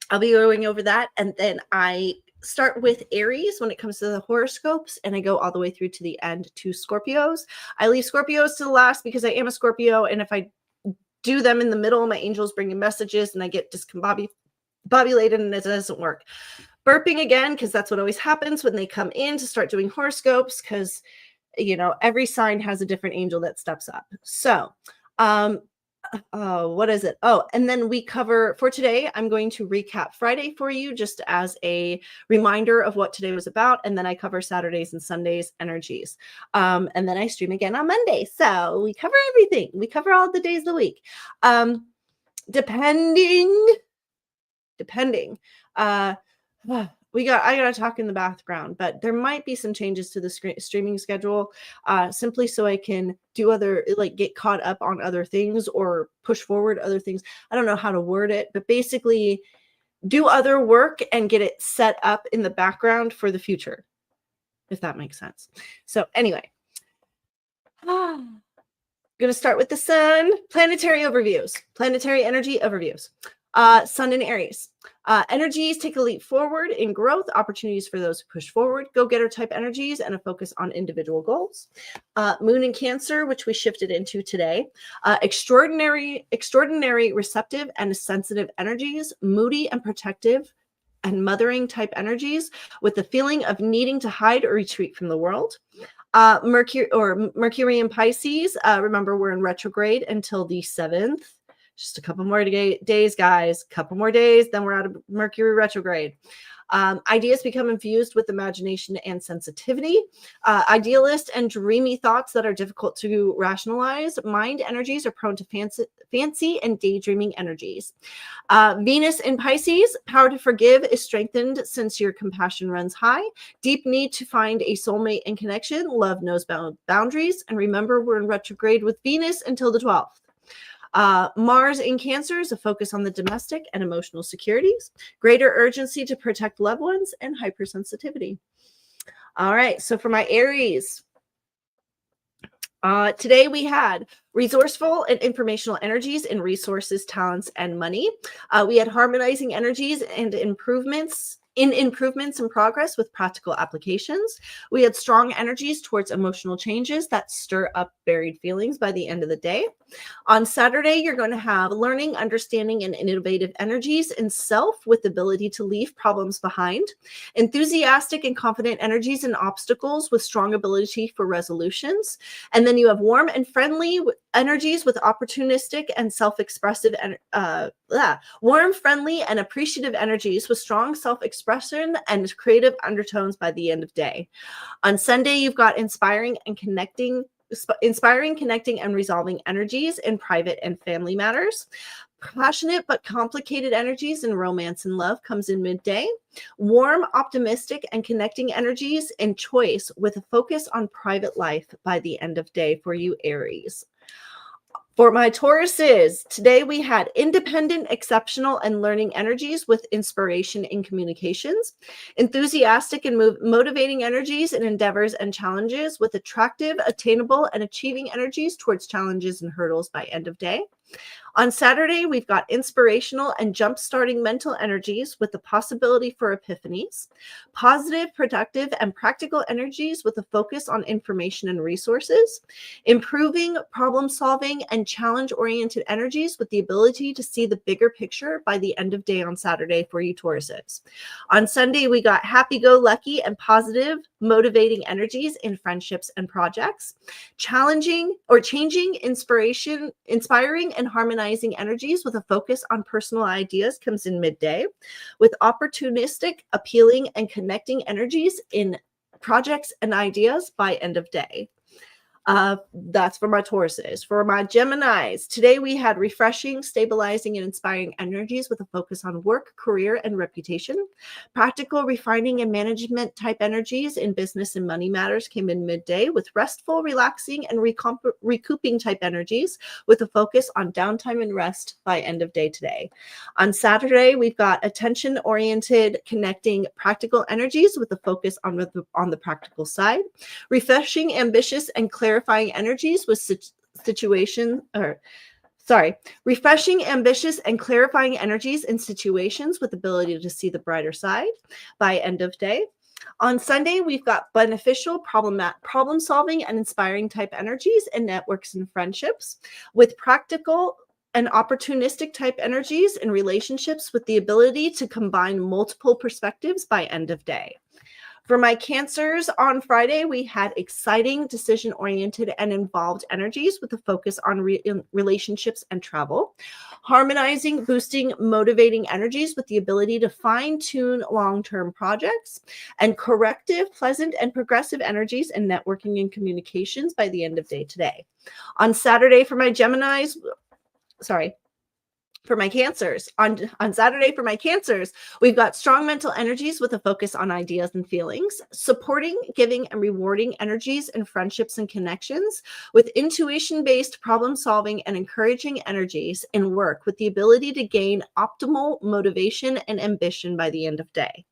[SPEAKER 1] I'll be going over that. And then I start with Aries when it comes to the horoscopes, and I go all the way through to the end to Scorpios. I leave Scorpios to the last because I am a Scorpio, and if I do them in the middle, my angels bring in messages and I get discombobulated and it doesn't work. Burping again, because that's what always happens when they come in to start doing horoscopes, because, you know, every sign has a different angel that steps up. So, what is it? Oh, and then we cover, for today, I'm going to recap Friday for you just as a reminder of what today was about. And then I cover Saturdays and Sundays energies. And then I stream again on Monday. So we cover everything. We cover all the days of the week. Depending. I gotta talk in the background, but there might be some changes to the streaming schedule, simply so I can do get caught up on other things or push forward other things. I don't know how to word it, but basically do other work and get it set up in the background for the future, if that makes sense. So anyway, I'm gonna start with the sun. Planetary overviews, planetary energy overviews. Sun in Aries. Energies take a leap forward in growth, opportunities for those who push forward, go-getter type energies, and a focus on individual goals. Moon in Cancer, which we shifted into today. Extraordinary, receptive and sensitive energies, moody and protective and mothering type energies with the feeling of needing to hide or retreat from the world. Mercury in Pisces. Remember, we're in retrograde until the 7th. Just a couple more days, guys. Couple more days, then we're out of Mercury retrograde. Ideas become infused with imagination and sensitivity. Idealist and dreamy thoughts that are difficult to rationalize. Mind energies are prone to fancy and daydreaming energies. Venus in Pisces. Power to forgive is strengthened since your compassion runs high. Deep need to find a soulmate and connection. Love knows boundaries. And remember, we're in retrograde with Venus until the 12th. Mars in Cancer is a focus on the domestic and emotional securities, greater urgency to protect loved ones, and hypersensitivity. All right, so for my Aries, today we had resourceful and informational energies in resources, talents, and money. We had harmonizing energies and improvements in improvements and progress with practical applications. We had strong energies towards emotional changes that stir up buried feelings by the end of the day. On Saturday, you're going to have learning, understanding, and innovative energies in self with the ability to leave problems behind. Enthusiastic and confident energies and obstacles with strong ability for resolutions. And then you have warm and friendly energies with opportunistic and self-expressive, warm, friendly, and appreciative energies with strong self-expression and creative undertones by the end of day. On Sunday, you've got inspiring, connecting, and resolving energies in private and family matters. Passionate but complicated energies in romance and love comes in midday. Warm, optimistic, and connecting energies in choice with a focus on private life by the end of day for you, Aries. For my Tauruses, today we had independent, exceptional, and learning energies with inspiration in communications, enthusiastic and motivating energies in endeavors and challenges with attractive, attainable, and achieving energies towards challenges and hurdles by end of day. On Saturday, we've got inspirational and jump-starting mental energies with the possibility for epiphanies, positive, productive, and practical energies with a focus on information and resources, improving, problem-solving, and challenge-oriented energies with the ability to see the bigger picture by the end of day on Saturday for you Tauruses. On Sunday, we got happy-go-lucky and positive, motivating energies in friendships and projects, challenging or changing, inspiring, and harmonizing energies with a focus on personal ideas comes in midday, with opportunistic, appealing, and connecting energies in projects and ideas by end of day. That's for my Tauruses. For my Geminis, today we had refreshing, stabilizing, and inspiring energies with a focus on work, career, and reputation. Practical, refining, and management type energies in business and money matters came in midday, with restful, relaxing, and recouping type energies with a focus on downtime and rest by end of day today. On Saturday, we've got attention-oriented, connecting, practical energies with a focus on the practical side. Refreshing, ambitious, and clarifying energies with refreshing, ambitious, and clarifying energies in situations with ability to see the brighter side by end of day. On Sunday, we've got beneficial, problem solving, and inspiring type energies in networks and friendships, with practical and opportunistic type energies in relationships with the ability to combine multiple perspectives by end of day. For my Cancers, on Friday, we had exciting, decision-oriented, and involved energies with a focus on relationships and travel. Harmonizing, boosting, motivating energies with the ability to fine-tune long-term projects. And corrective, pleasant, and progressive energies in networking and communications by the end of day today. On Saturday, for my Geminis, for my Cancers, on Saturday for my Cancers, we've got strong mental energies with a focus on ideas and feelings, supporting, giving, and rewarding energies in friendships and connections, with intuition-based problem solving and encouraging energies in work with the ability to gain optimal motivation and ambition by the end of day.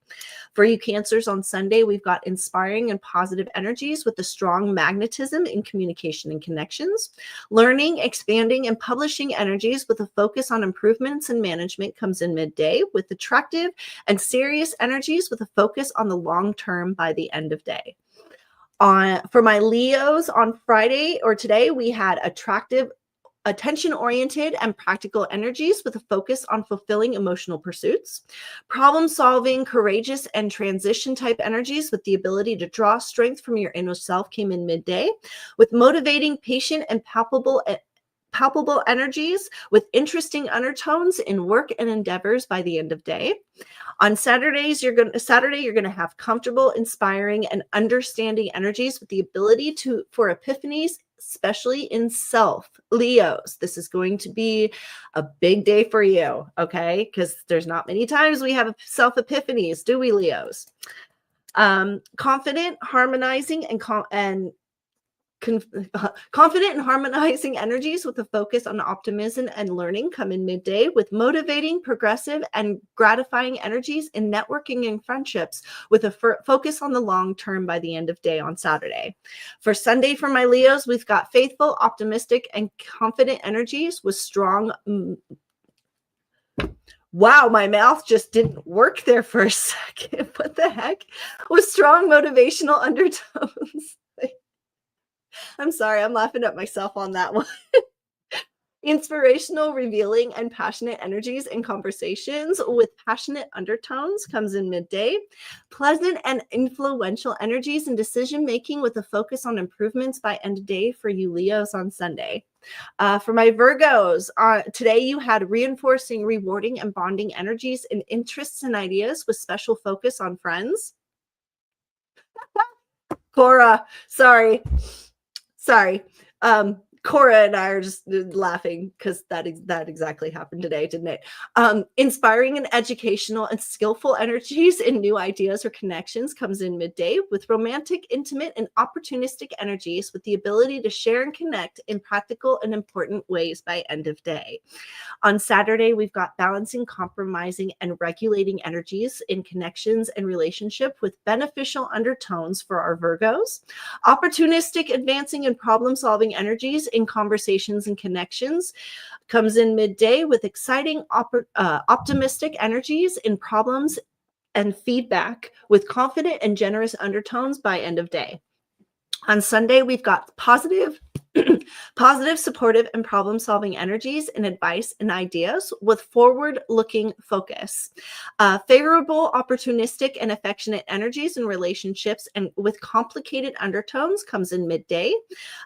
[SPEAKER 1] For you Cancers, on Sunday, we've got inspiring and positive energies with a strong magnetism in communication and connections. Learning, expanding, and publishing energies with a focus on improvements and management comes in midday, with attractive and serious energies with a focus on the long term by the end of day. For my Leos, on Friday or today, we had attractive, attention-oriented, and practical energies with a focus on fulfilling emotional pursuits. Problem-solving, courageous, and transition-type energies with the ability to draw strength from your inner self came in midday, with motivating, patient, and palpable energies with interesting undertones in work and endeavors by the end of day. On Saturday, you're going to have comfortable, inspiring, and understanding energies with the ability for epiphanies, especially in self. Leos, this is going to be a big day for you, okay? Because there's not many times we have self epiphanies, do we, Leos? Confident, harmonizing, confident and harmonizing energies with a focus on optimism and learning come in midday, with motivating, progressive, and gratifying energies in networking and friendships with a focus on the long term by the end of day on Saturday. For Sunday, for my Leos, we've got faithful, optimistic, and confident energies with strong Wow, my mouth just didn't work there for a second. What the heck? With strong motivational undertones. I'm sorry, I'm laughing at myself on that one. Inspirational, revealing, and passionate energies in conversations with passionate undertones comes in midday. Pleasant and influential energies in decision making with a focus on improvements by end of day for you Leos on Sunday. For my Virgos, today you had reinforcing, rewarding, and bonding energies in interests and ideas with special focus on friends. Cora, sorry. Cora and I are just laughing because that exactly happened today, didn't it? Inspiring and educational and skillful energies in new ideas or connections comes in midday with romantic, intimate, and opportunistic energies with the ability to share and connect in practical and important ways by end of day. On Saturday, we've got balancing, compromising, and regulating energies in connections and relationship with beneficial undertones for our Virgos. Opportunistic, advancing, and problem-solving energies in conversations and connections comes in midday with exciting, optimistic energies in problems and feedback with confident and generous undertones by end of day. On Sunday, we've got positive, supportive, and problem-solving energies in advice and ideas with forward-looking focus. Favorable, opportunistic, and affectionate energies in relationships and with complicated undertones comes in midday.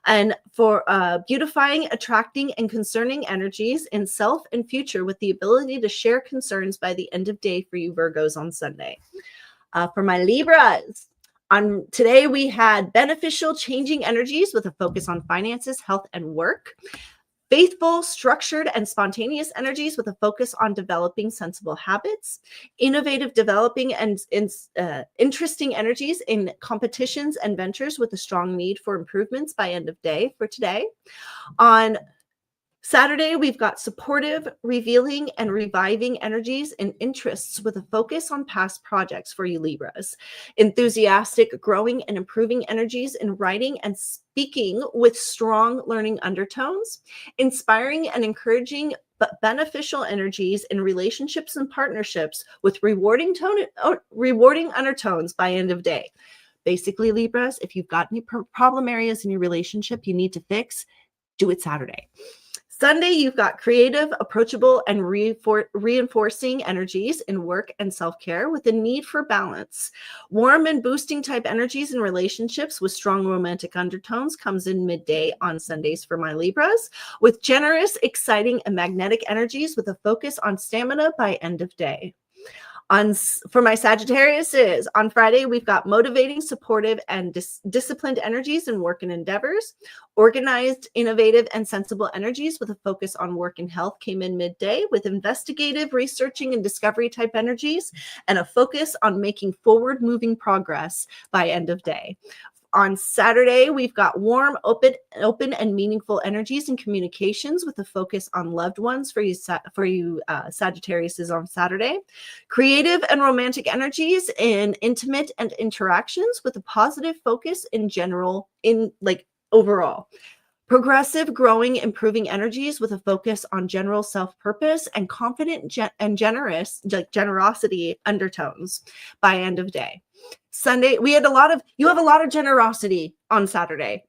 [SPEAKER 1] And for beautifying, attracting, and concerning energies in self and future with the ability to share concerns by the end of day for you Virgos on Sunday. For my Libras, today we had beneficial, changing energies with a focus on finances, health, and work. Faithful, structured, and spontaneous energies with a focus on developing sensible habits. Innovative, developing, and interesting energies in competitions and ventures with a strong need for improvements by end of day for today. On Saturday, we've got supportive, revealing, and reviving energies and interests with a focus on past projects for you Libras. Enthusiastic, growing, and improving energies in writing and speaking with strong learning undertones. Inspiring and encouraging but beneficial energies in relationships and partnerships with rewarding undertones by end of day. Basically, Libras, if you've got any problem areas in your relationship you need to fix, do it Saturday. Sunday, you've got creative, approachable, and reinforcing energies in work and self-care with a need for balance. Warm and boosting type energies in relationships with strong romantic undertones comes in midday on Sundays for my Libras, with generous, exciting, and magnetic energies with a focus on stamina by end of day. For my Sagittariuses, on Friday, we've got motivating, supportive, and disciplined energies in work and endeavors. Organized, innovative, and sensible energies with a focus on work and health came in midday with investigative, researching, and discovery type energies and a focus on making forward-moving progress by end of day. On Saturday, we've got warm, open, and meaningful energies and communications with a focus on loved ones for you Sagittarius on Saturday. Creative and romantic energies in intimate and interactions with a positive focus in general, overall. Progressive, growing, improving energies with a focus on general self-purpose and confident and generosity undertones by end of day. Sunday, you have a lot of generosity on Saturday.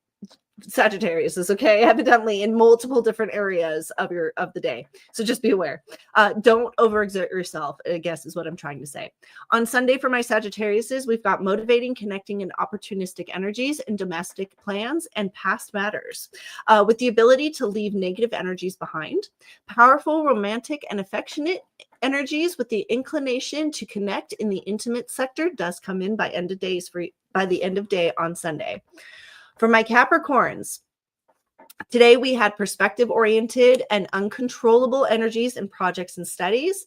[SPEAKER 1] Sagittarius is okay, evidently in multiple different areas of the day. So just be aware. Don't overexert yourself, I guess is what I'm trying to say. On Sunday for my Sagittariuses, we've got motivating, connecting, and opportunistic energies in domestic plans and past matters, with the ability to leave negative energies behind. Powerful, romantic, and affectionate energies with the inclination to connect in the intimate sector does come in by the end of day on Sunday. For my Capricorns, today we had perspective-oriented and uncontrollable energies in projects and studies.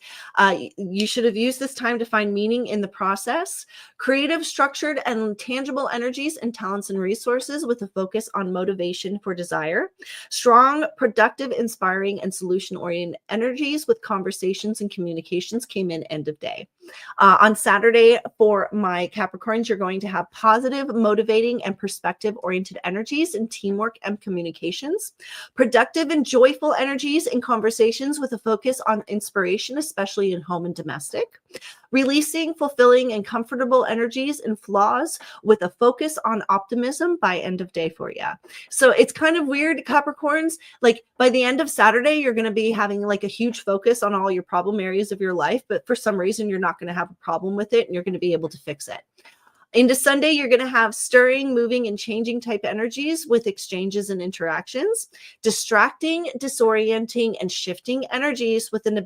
[SPEAKER 1] You should have used this time to find meaning in the process. Creative, structured, and tangible energies and talents and resources with a focus on motivation for desire. Strong, productive, inspiring, and solution-oriented energies with conversations and communications came in end of day. On Saturday, for my Capricorns, you're going to have positive, motivating, and perspective-oriented energies in teamwork and communication communications. Productive and joyful energies in conversations with a focus on inspiration, especially in home and domestic. Releasing, fulfilling, and comfortable energies and flaws with a focus on optimism by end of day for you. So it's kind of weird, Capricorns. Like by the end of Saturday, you're going to be having like a huge focus on all your problem areas of your life, but for some reason, you're not going to have a problem with it and you're going to be able to fix it. Into Sunday, you're going to have stirring, moving, and changing type energies with exchanges and interactions, distracting, disorienting, and shifting energies with an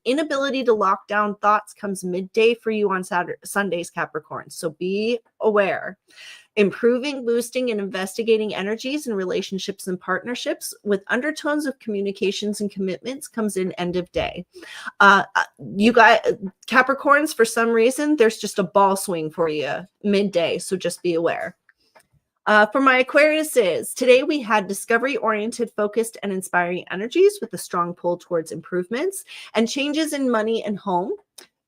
[SPEAKER 1] inability to lock down thoughts comes midday for you on Sundays, Capricorn. So be aware. Improving, boosting, and investigating energies in relationships and partnerships with undertones of communications and commitments comes in end of day. You guys, Capricorns, for some reason, there's just a ball swing for you midday, so just be aware. For my Aquariuses, today we had discovery-oriented, focused, and inspiring energies with a strong pull towards improvements and changes in money and home.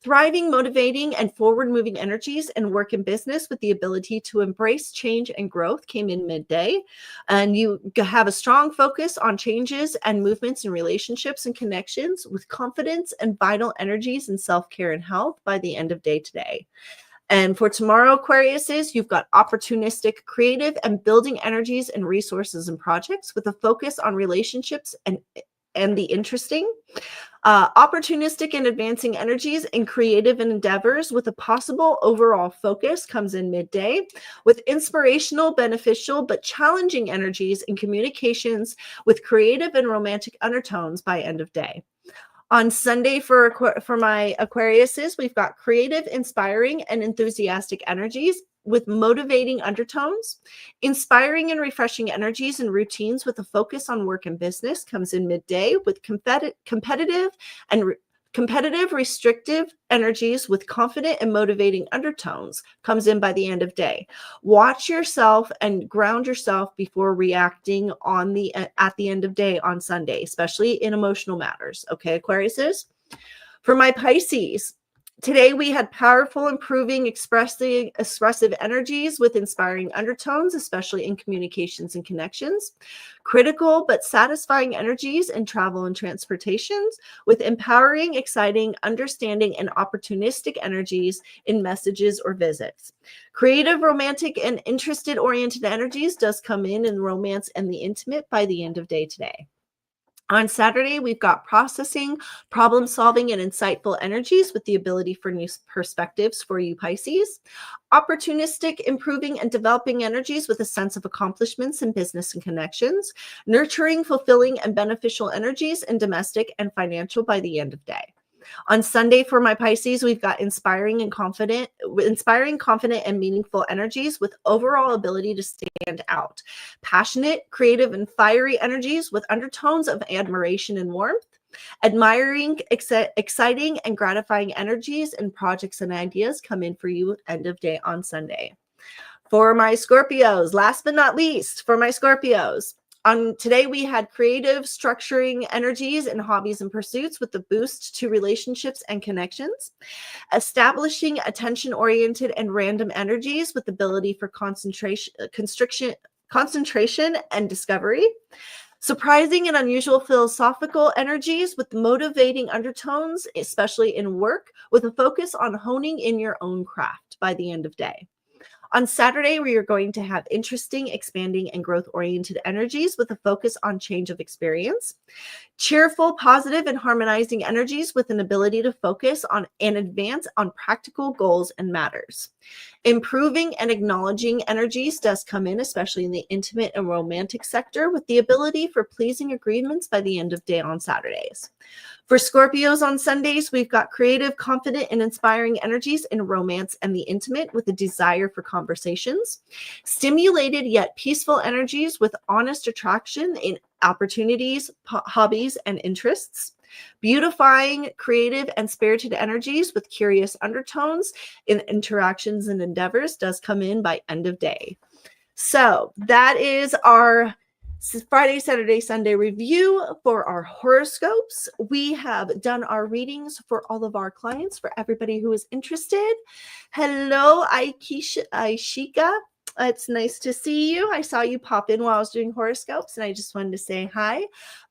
[SPEAKER 1] Thriving, motivating, and forward-moving energies in work and business with the ability to embrace change and growth came in midday. And you have a strong focus on changes and movements in relationships and connections with confidence and vital energies in self-care and health by the end of day today. And for tomorrow, Aquariuses, you've got opportunistic, creative, and building energies and resources and projects with a focus on relationships and the interesting. Opportunistic and advancing energies in creative endeavors with a possible overall focus comes in midday, with inspirational, beneficial, but challenging energies in communications with creative and romantic undertones by end of day. On Sunday for my Aquariuses, we've got creative, inspiring, and enthusiastic energies with motivating undertones. Inspiring and refreshing energies and routines with a focus on work and business comes in midday, with competitive, restrictive energies with confident and motivating undertones comes in by the end of day. Watch yourself and ground yourself before reacting at the end of day on Sunday, especially in emotional matters. Okay, Aquariuses? For my Pisces, today we had powerful, improving, expressive energies with inspiring undertones, especially in communications and connections. Critical but satisfying energies in travel and transportations with empowering, exciting, understanding, and opportunistic energies in messages or visits. Creative, romantic, and interested-oriented energies does come in romance and the intimate by the end of day today. On Saturday, we've got processing, problem solving, and insightful energies with the ability for new perspectives for you Pisces. Opportunistic, improving, and developing energies with a sense of accomplishments in business and connections. Nurturing, fulfilling, and beneficial energies in domestic and financial by the end of day. On Sunday for my Pisces, we've got inspiring, confident, and meaningful energies with overall ability to stand out. Passionate, creative, and fiery energies with undertones of admiration and warmth. Admiring, exciting, and gratifying energies and projects and ideas come in for you end of day on Sunday. For my Scorpios, last but not least, for my Scorpios, today we had creative, structuring energies and hobbies and pursuits with the boost to relationships and connections. Establishing attention-oriented and random energies with ability for concentration and discovery. Surprising and unusual philosophical energies with motivating undertones, especially in work, with a focus on honing in your own craft by the end of day. On Saturday, we are going to have interesting, expanding, and growth-oriented energies with a focus on change of experience. Cheerful, positive, and harmonizing energies with an ability to focus on and advance on practical goals and matters. Improving and acknowledging energies does come in, especially in the intimate and romantic sector, with the ability for pleasing agreements by the end of day on Saturdays. For Scorpios on Sundays, we've got creative, confident, and inspiring energies in romance and the intimate with a desire for conversations. Stimulated yet peaceful energies with honest attraction in opportunities, hobbies, and interests. Beautifying, creative, and spirited energies with curious undertones in interactions and endeavors does come in by end of day. So that is our Friday, Saturday, Sunday review for our horoscopes. We have done our readings for all of our clients, for everybody who is interested. Hello, Aishika. It's nice to see you. I saw you pop in while I was doing horoscopes, and I just wanted to say hi.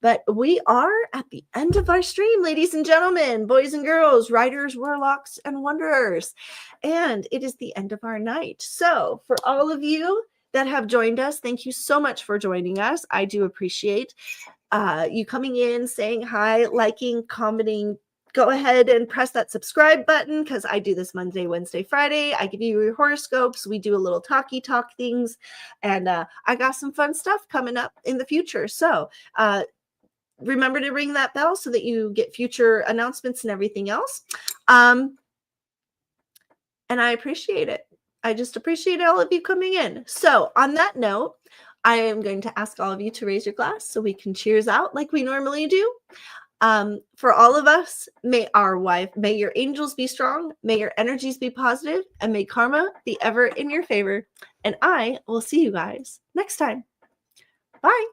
[SPEAKER 1] But we are at the end of our stream, ladies and gentlemen, boys and girls, writers, warlocks, and wanderers. And it is the end of our night. So for all of you that have joined us, thank you so much for joining us. I do appreciate you coming in, saying hi, liking, commenting. Go ahead and press that subscribe button because I do this Monday, Wednesday, Friday. I give you your horoscopes. We do a little talky talk things. And I got some fun stuff coming up in the future. So remember to ring that bell so that you get future announcements and everything else. And I appreciate it. I just appreciate all of you coming in. So on that note, I am going to ask all of you to raise your glass so we can cheers out like we normally do. For all of us, may your angels be strong, may your energies be positive, and may karma be ever in your favor. And I will see you guys next time. Bye.